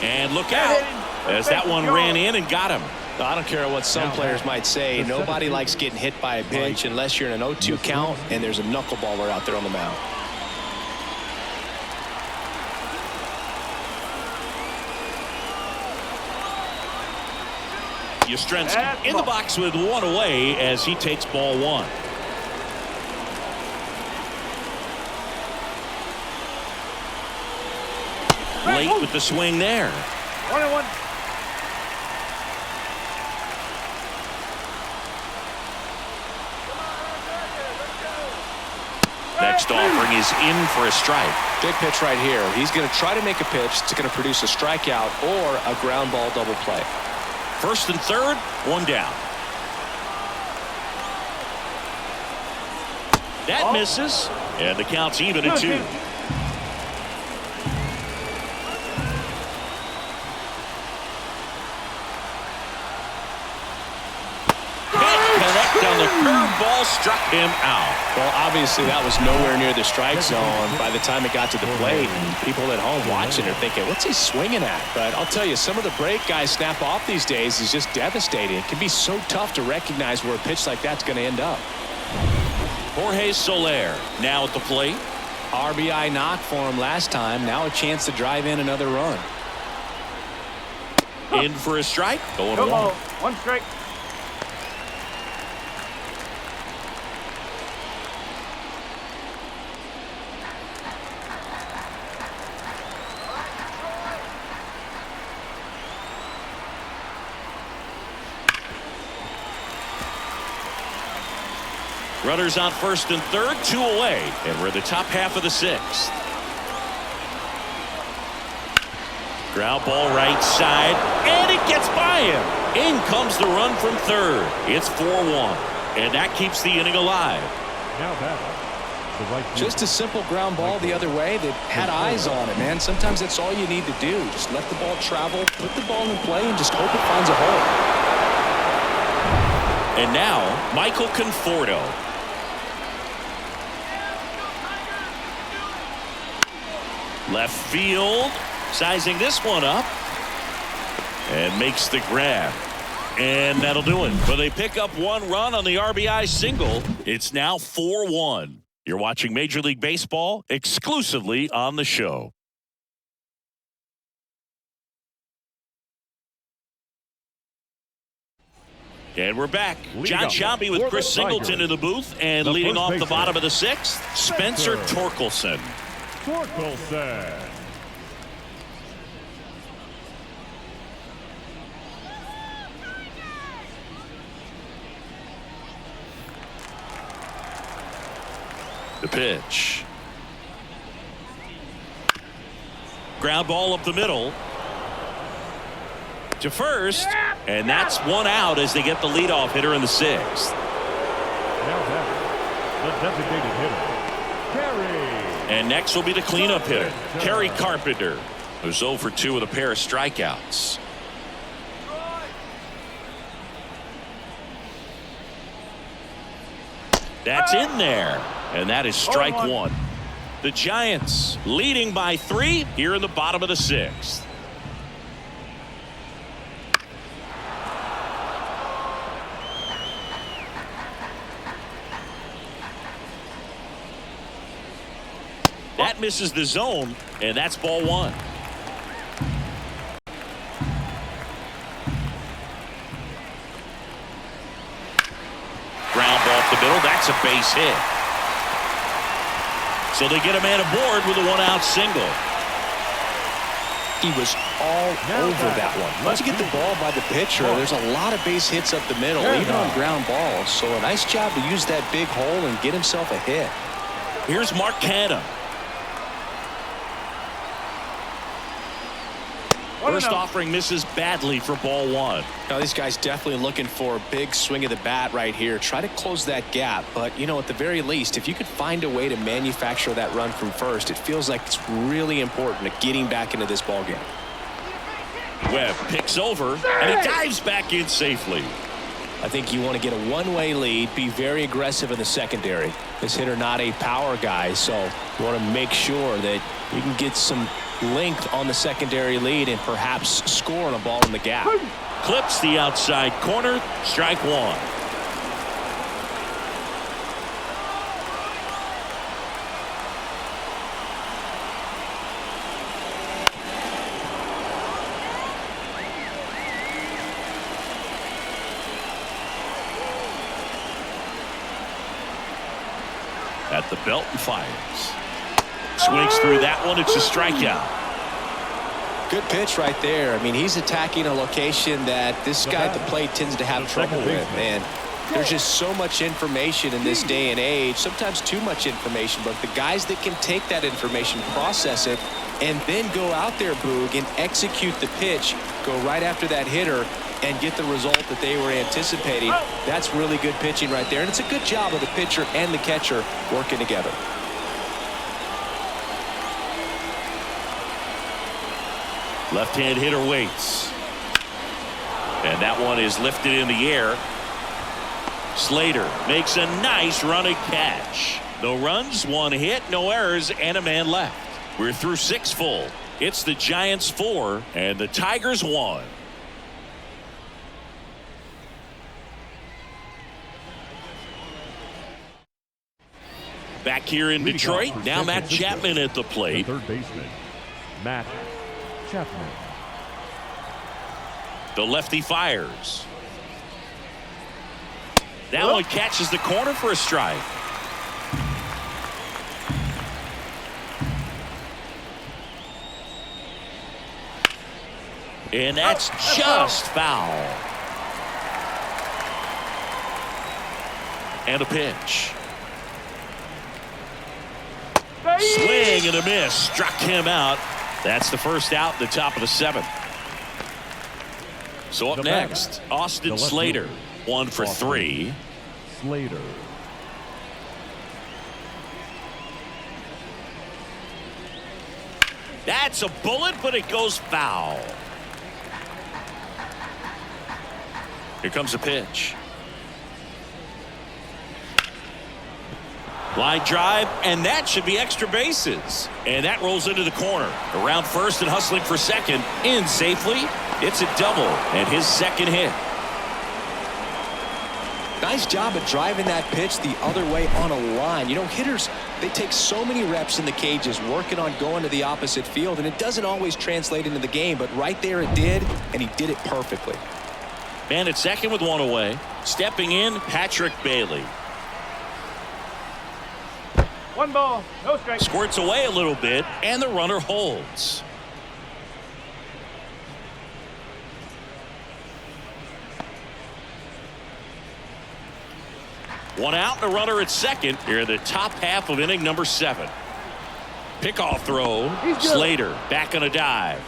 And look out as that one ran in and got him. I don't care what some players might say. Nobody likes getting hit by a pitch unless you're in an 0-2 count and there's a knuckleballer out there on the mound. Yastrzemski in the box with 1 away as he takes ball 1. Late with the swing there. 1-1. Next offering is in for a strike. Big pitch right here. He's going to try to make a pitch that's going to produce a strikeout or a ground ball double play. First and third, 1 down. That misses, and the count's even at 2. On the curveball struck him out. Well, obviously that was nowhere near the strike zone by the time it got to the plate. And people at home watching are thinking, what's he swinging at? But I'll tell you, some of the break guys snap off these days is just devastating. It can be so tough to recognize where a pitch like that's going to end up. Jorge Soler now at the plate. RBI knock for him last time. Now a chance to drive in another run. In for a strike. Going No ball. 1. 1 strike. Runners on first and third, 2 away, and we're in the top half of the 6th. Ground ball right side, and it gets by him. In comes the run from third. It's 4-1, and that keeps the inning alive. Now batting, the right fielder. Just a simple ground ball the other way that had eyes on it, man. Sometimes that's all you need to do. Just let the ball travel, put the ball in play, and just hope it finds a hole. And now, Michael Conforto. Left field, sizing this one up, and makes the grab. And that'll do it. But they pick up 1 run on the RBI single. It's now 4-1. You're watching Major League Baseball exclusively on the show. And we're back. John Sciambi with Chris Singleton in the booth, and leading off the bottom of the 6th, Spencer Torkelson. Torkelson. The pitch. Ground ball up the middle to first, and that's 1 out as they get the leadoff hitter in the 6th. Now batting, the designated hitter, Kerry. And next will be the cleanup hitter, Kerry Carpenter, who's 0 for 2 with a pair of strikeouts. That's in there, and that is strike 1. The Giants leading by 3 here in the bottom of the 6th. That misses the zone, and that's ball 1. that's a base hit. So they get a man aboard with a one-out single. He was all over that one. Once you get the ball by the pitcher, there's a lot of base hits up the middle, even on ground balls. So a nice job to use that big hole and get himself a hit. Here's Mark Canha. First offering misses badly for ball one. Now this guy's definitely looking for a big swing of the bat right here. Try to close that gap. But, you know, at the very least, if you could find a way to manufacture that run from first, it feels like it's really important to getting back into this ball game. Webb picks over, and he dives back in safely. I think you want to get a one-way lead, be very aggressive in the secondary. This hitter not a power guy, so you want to make sure that you can get some length on the secondary lead and perhaps score on a ball in the gap. Clips the outside corner, strike one. At the belt and fires. Swings through that one. It's a strikeout. Good pitch right there. I mean, he's attacking a location that this guy at the plate tends to have trouble with. And there's just so much information in this day and age, sometimes too much information. But the guys that can take that information, process it, and then go out there, Boog, and execute the pitch, go right after that hitter, and get the result that they were anticipating. That's really good pitching right there. And it's a good job of the pitcher and the catcher working together. Left-hand hitter waits. And that one is lifted in the air. Slater makes a nice running catch. No runs, one hit, no errors, and a man left. We're through 6 full. It's the Giants 4 and the Tigers 1. Back here in Detroit, now Matt Chapman at the plate. The third baseman, Matt Chapman. The lefty fires. That one catches the corner for a strike. And that's just foul. And a pitch. Swing and a miss. Struck him out. That's the first out in the top of the 7th. So up next, Austin Slater. 1 for 3. Slater. That's a bullet, but it goes foul. Here comes a pitch. Line drive, and that should be extra bases. And that rolls into the corner. Around first and hustling for second. In safely. It's a double and his second hit. Nice job of driving that pitch the other way on a line. You know, hitters, they take so many reps in the cages working on going to the opposite field, and it doesn't always translate into the game, but right there it did, and he did it perfectly. Man at second with one away. Stepping in, Patrick Bailey. 1 ball, no strike. Squirts away a little bit, and the runner holds. One out and a runner at second here in the top half of inning number 7. Pickoff throw. Slater back on a dive.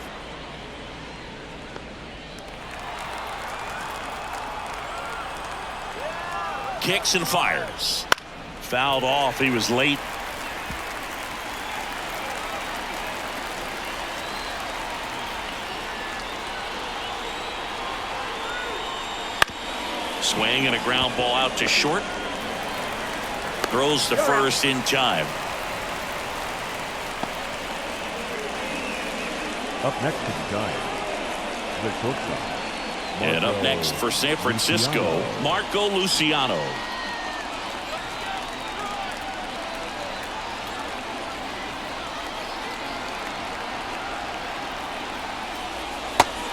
Kicks and fires. Fouled off. He was late. Swing and a ground ball out to short. Throws to first in time. Up next to the Giants, the shortstop. And up next for San Francisco, Marco Luciano.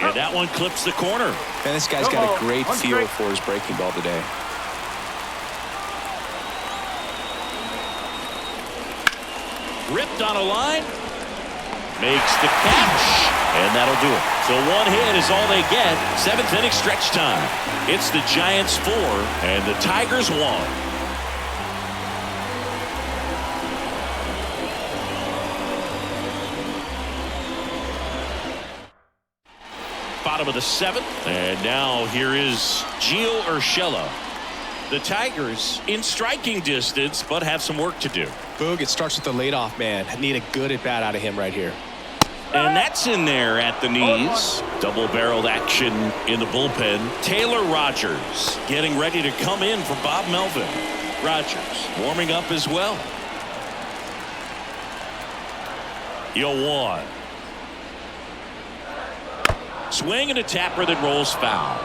And that one clips the corner. And this guy's got a great feel for his breaking ball today. Ripped on a line. Makes the catch. And that'll do it. So one hit is all they get. 7th inning stretch time. It's the Giants 4 and the Tigers 1. Bottom of the 7th. And now here is Gio Urshela. The Tigers in striking distance, but have some work to do. Boog, it starts with the leadoff man. I need a good at-bat out of him right here. And that's in there at the knees. Double-barreled action in the bullpen. Taylor Rogers getting ready to come in for Bob Melvin. Rogers warming up as well. 0-1. Swing and a tapper that rolls foul.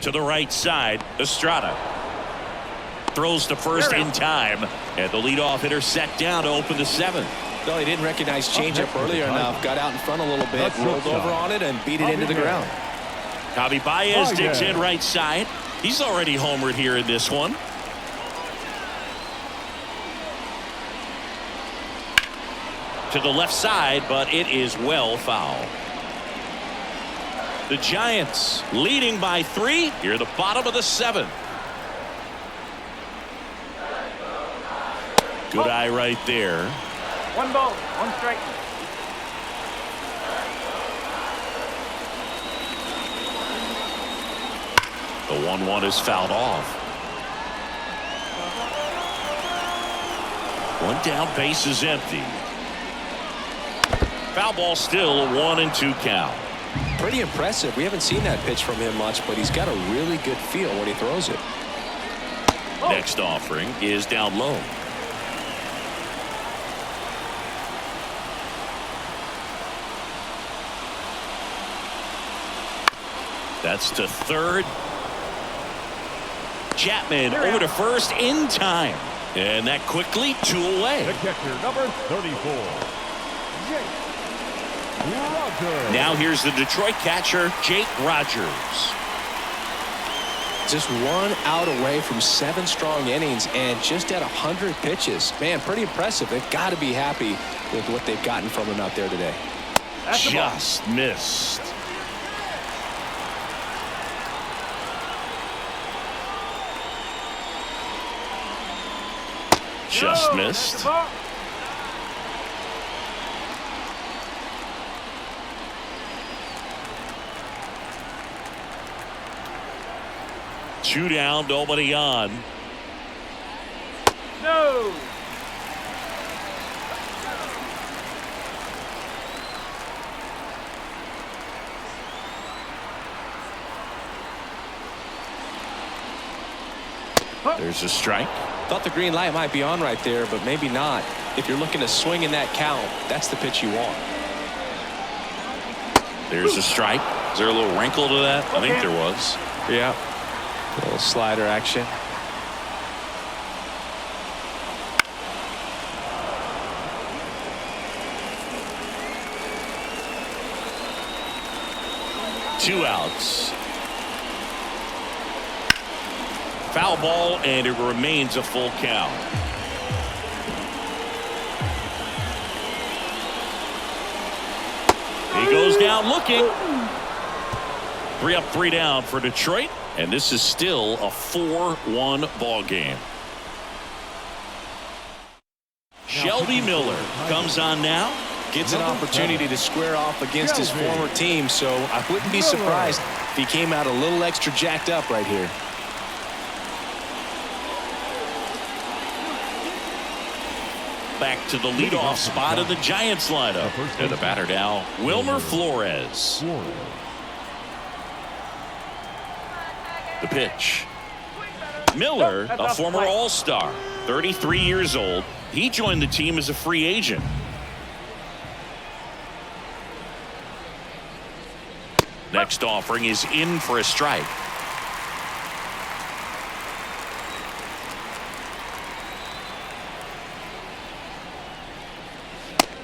To the right side, Estrada throws to first in time, and the leadoff hitter set down to open the 7th. No, he didn't recognize changeup earlier enough. Got out in front a little bit, rolled over on it, and beat it into the ground. Javi Baez digs in right side. He's already homered here in this one. To the left side, but it is well foul. The Giants leading by 3 here at the bottom of the 7th. Good eye right there. 1 ball, 1 strike. The 1-1 is fouled off. 1 down, base is empty. Foul ball still, a 1-2 count. Pretty impressive. We haven't seen that pitch from him much, but he's got a really good feel when he throws it. Next offering is down low. That's to third. Chapman over to first in time. And that quickly 2 away. The catcher, number 34. Jake Rogers. Now here's the Detroit catcher, Jake Rogers. Just 1 out away from 7 strong innings and just at 100 pitches. Man, pretty impressive. They've got to be happy with what they've gotten from him out there today. Just missed. Just missed. Two down, nobody on. No. There's a strike. Thought the green light might be on right there, but maybe not. If you're looking to swing in that count, that's the pitch you want. There's a strike. Is there a little wrinkle to that? I think there was. Yeah. A little slider action. Two outs. Foul ball, and it remains a full count. He goes down looking. 3 up, 3 down for Detroit, and this is still a 4-1 ball game. Shelby Miller comes on now. Gets an opportunity to square off against his former team, so I wouldn't be surprised if he came out a little extra jacked up right here. Back to the leadoff spot of the Giants lineup. And the batter now, Wilmer Flores. The pitch. Miller, a former All-Star, 33 years old. He joined the team as a free agent. Next offering is in for a strike.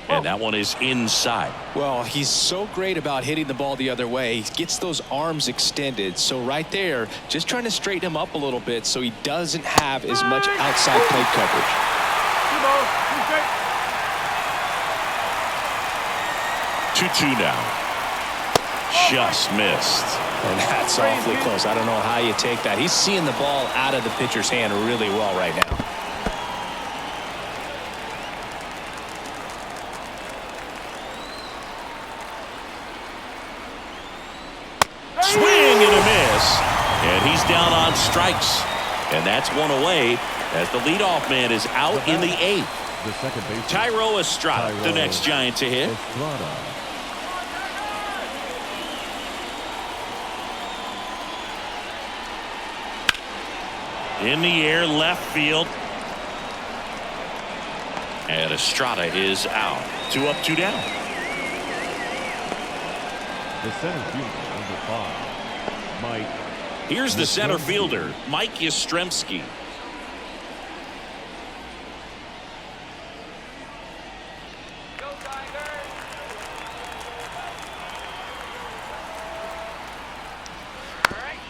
And And that one is inside. Well, he's so great about hitting the ball the other way. He gets those arms extended. So right there, just trying to straighten him up a little bit so he doesn't have as much outside plate coverage. 2 balls, 2 strikes. 2-2 now. Just missed. And that's awfully close. I don't know how you take that. He's seeing the ball out of the pitcher's hand really well right now. Swing and a miss. And he's down on strikes. And that's one away as the leadoff man is out in the 8th. The second base. Thairo Estrada, the next Giant to hit. Estrada. In the air, left field. And Estrada is out. 2 up, 2 down. The center fielder, number 5, Mike. Here's the center fielder, Mike Yastrzemski.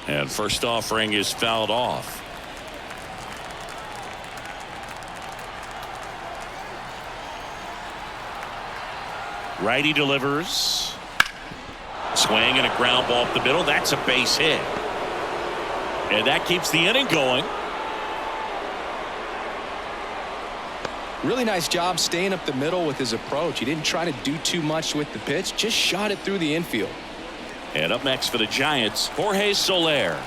And first offering is fouled off. Righty delivers. Swing and a ground ball up the middle. That's a base hit. And that keeps the inning going. Really nice job staying up the middle with his approach. He didn't try to do too much with the pitch, just shot it through the infield. And up next for the Giants, Jorge Soler.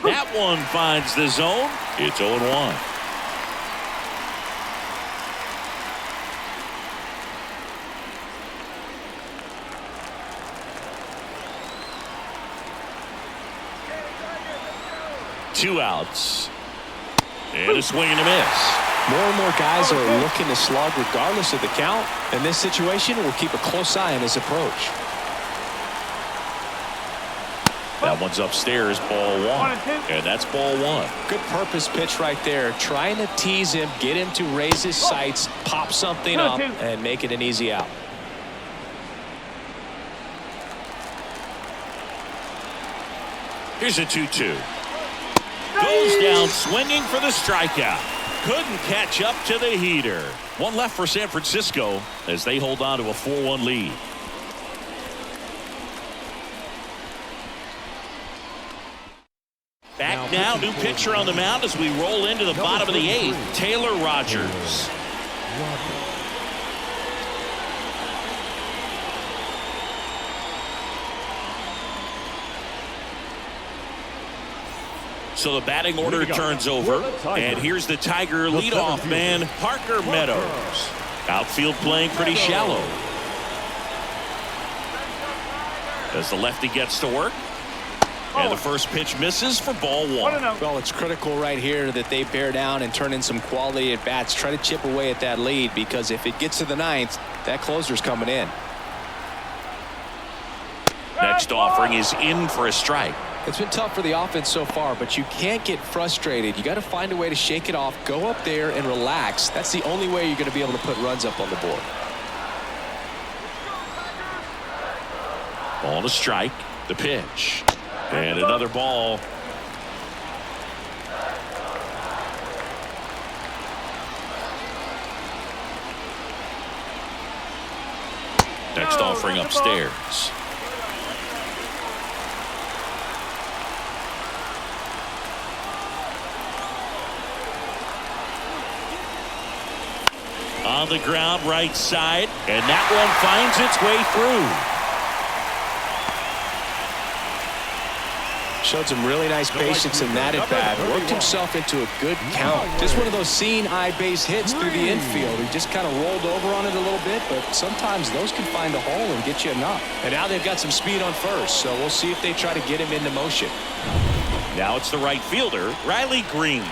That one finds the zone. It's 0-1. Two outs. And a swing and a miss. More and more guys are looking to slug regardless of the count. In this situation, we'll keep a close eye on his approach. That one's upstairs, ball 1. And that's ball 1. Good purpose pitch right there. Trying to tease him, get him to raise his sights, pop something up, and make it an easy out. Here's a 2-2. Goes down swinging for the strikeout. Couldn't catch up to the heater. One left for San Francisco as they hold on to a 4-1 lead. Back now, new pitcher on the mound as we roll into the bottom of the 8th. Taylor Rogers. So the batting order turns over, and here's the Tiger leadoff man, Parker Meadows. Outfield playing pretty shallow. As the lefty gets to work, and the first pitch misses for ball 1. Well, it's critical right here that they bear down and turn in some quality at bats. Try to chip away at that lead, because if it gets to the 9th, that closer's coming in. Next offering is in for a strike. It's been tough for the offense so far, but you can't get frustrated. You got to find a way to shake it off, go up there and relax. That's the only way you're going to be able to put runs up on the board. Ball to strike, the pitch, and another ball. Next offering upstairs. On the ground, right side, and that one finds its way through. Showed some really nice patience in that at bat. Worked himself into a good count. Just one of those seeing eye base hits through the infield. He just kind of rolled over on it a little bit, but sometimes those can find a hole and get you enough. And now they've got some speed on first, so we'll see if they try to get him into motion. Now it's the right fielder, Riley Green.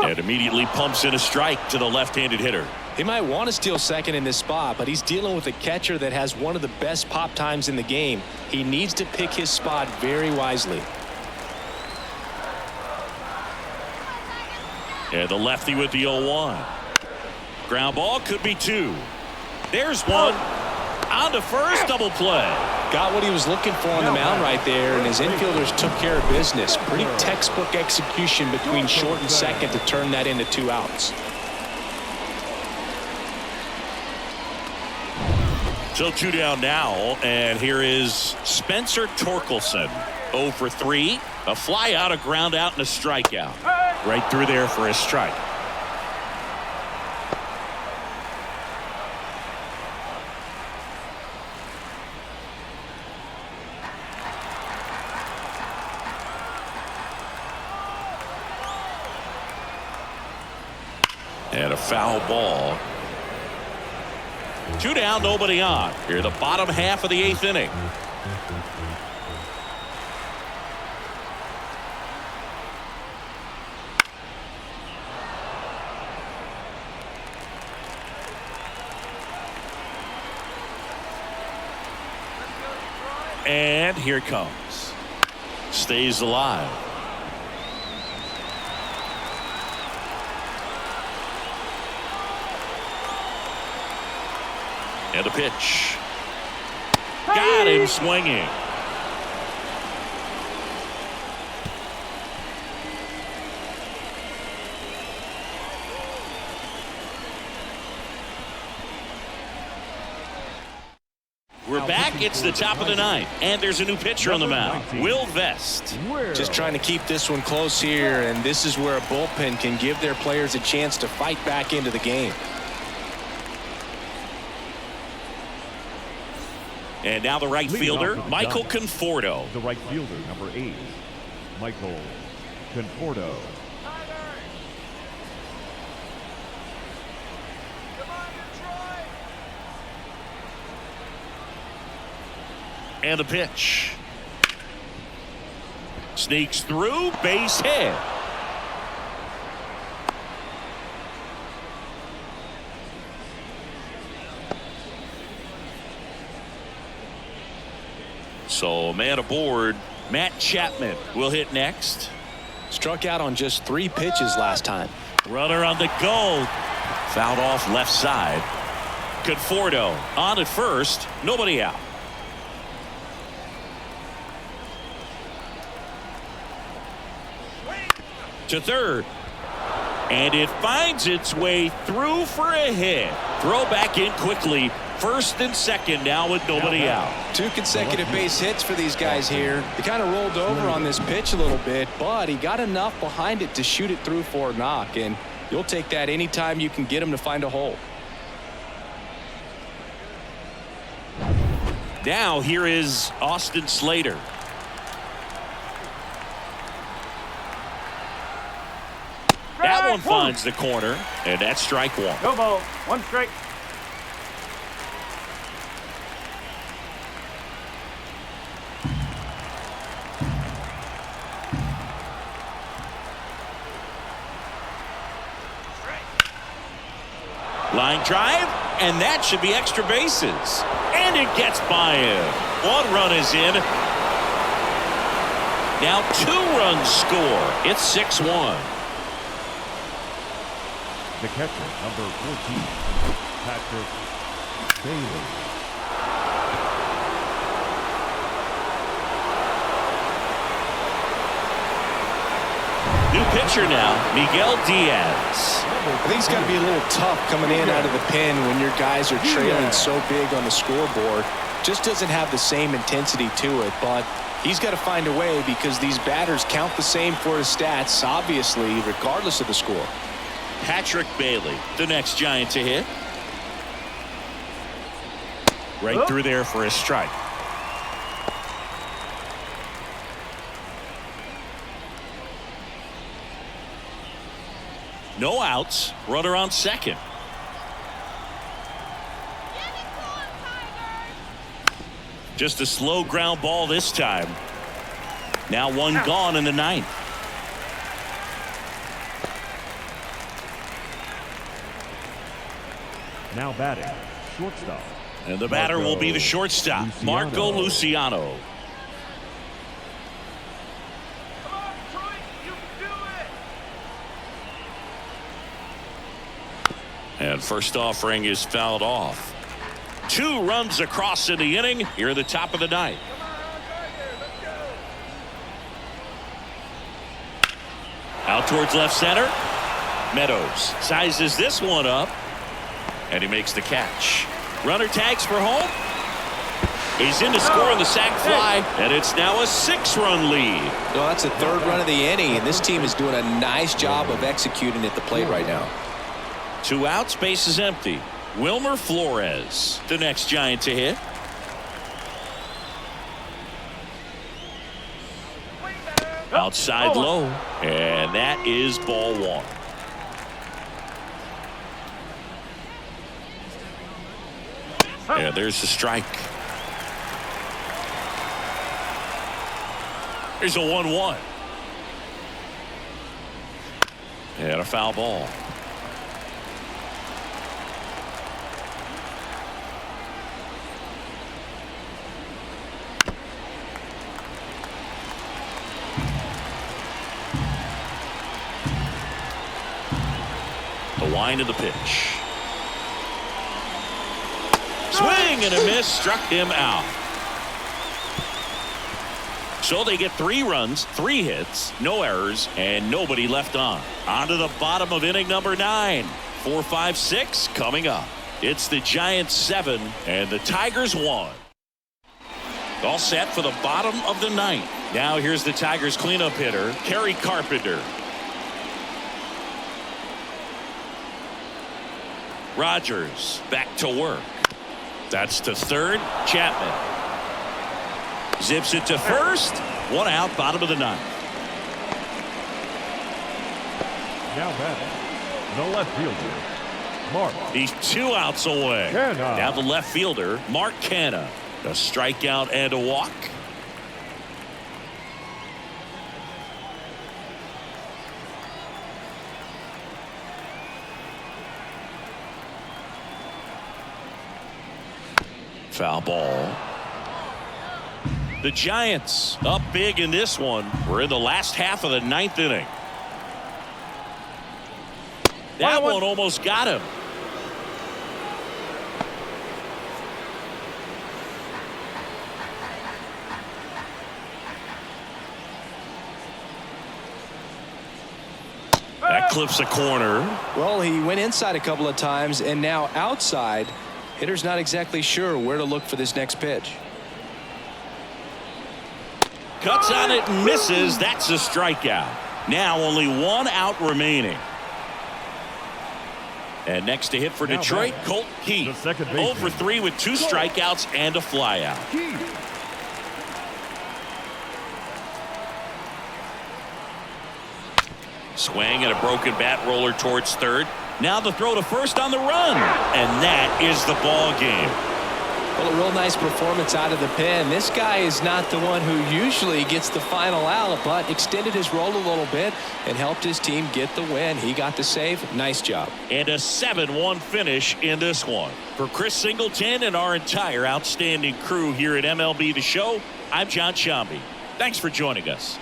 And immediately pumps in a strike to the left-handed hitter. He might want to steal second in this spot, but he's dealing with a catcher that has one of the best pop times in the game. He needs to pick his spot very wisely. And the lefty with the 0-1. Ground ball could be 2. There's 1. On to first, double play. Got what he was looking for on the mound right there, and his infielders took care of business. Pretty textbook execution between short and second to turn that into 2 outs. So 2 down now, and here is Spencer Torkelson. 0 for 3. A fly out, a ground out, and a strikeout. Right through there for a strike. And a foul ball. 2 down, nobody on. Here, the bottom half of the 8th inning. And here it comes. Stays alive. And a pitch. Got him swinging. We're back. It's the top of the 9th. And there's a new pitcher on the mound. Will Vest. Just trying to keep this one close here, and this is where a bullpen can give their players a chance to fight back into the game. And now the right fielder, Michael Conforto. The right fielder, number 8, Michael Conforto. And the pitch. Sneaks through, base hit. So, man aboard, Matt Chapman will hit next. Struck out on just 3 pitches last time. Runner on the go. Fouled off left side. Conforto on at first. Nobody out. To third. And it finds its way through for a hit. Throw back in quickly. First and second now with nobody out. 2 consecutive base hits for these guys here. He kind of rolled over on this pitch a little bit, but he got enough behind it to shoot it through for a knock, and you'll take that anytime you can get him to find a hole. Now here is Austin Slater. That one finds the corner, and that's strike 1. No ball. 1 strike. Line drive, and that should be extra bases. And it gets by him. 1 run is in. Now 2 runs score. It's 6-1. The catcher, number 14, Patrick Bailey. New pitcher now, Miguel Diaz. I think it's got to be a little tough coming in out of the pen when your guys are trailing so big on the scoreboard. Just doesn't have the same intensity to it, but he's got to find a way because these batters count the same for his stats, obviously, regardless of the score. Patrick Bailey, the next Giant to hit. Right through there for a strike. No outs. Runner on second. Just a slow ground ball this time. Now 1 gone in the 9th. Now batting, shortstop. And the batter will be the shortstop, Marco Luciano. And first offering is fouled off. 2 runs across in the inning here at the top of the ninth. Out towards left center. Meadows sizes this one up, and he makes the catch. Runner tags for home. He's in to score on the sac fly, and it's now a 6-run lead. Well, that's the 3rd run of the inning, and this team is doing a nice job of executing at the plate right now. 2 outs, base is empty. Wilmer Flores, the next Giant to hit. Outside low, and that is ball 1. Yeah, there's the strike. Here's a 1-1. And a foul ball. The wind of the pitch. Swing and a miss, struck him out. So they get 3 runs, 3 hits, no errors, and nobody left on. On to the bottom of inning number 9. 4, 5, 6 coming up. It's the Giants 7 and the Tigers 1. All set for the bottom of the 9th. Now here's the Tigers cleanup hitter, Kerry Carpenter. Rogers back to work. That's to third. Chapman zips it to first. 1 out, bottom of the 9th. Now batting, the left fielder, Mark. He's 2 outs away. Canna. Now the left fielder, Mark Canna. A strikeout and a walk. Foul ball. The Giants up big in this one. We're in the last half of the 9th inning. That one almost got him. That clips a corner. Well, he went inside a couple of times, and now outside. Hitter's not exactly sure where to look for this next pitch. Cuts on it and misses. That's a strikeout. Now only 1 out remaining. And next to hit for Detroit, Colt Keith. 0 for 3 with 2 strikeouts and a flyout. Swing and a broken bat roller towards third. Now the throw to first on the run. And that is the ball game. Well, a real nice performance out of the pen. This guy is not the one who usually gets the final out, but extended his role a little bit and helped his team get the win. He got the save. Nice job. And a 7-1 finish in this one. For Chris Singleton and our entire outstanding crew here at MLB The Show, I'm John Shambi. Thanks for joining us.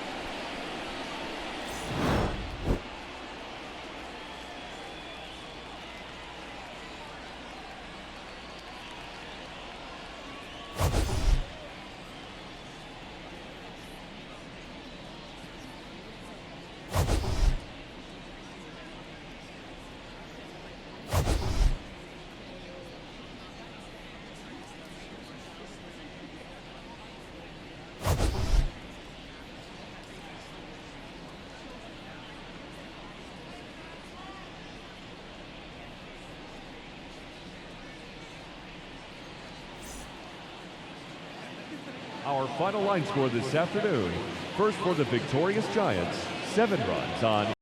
Our final line score this afternoon. First for the victorious Giants, 7 runs on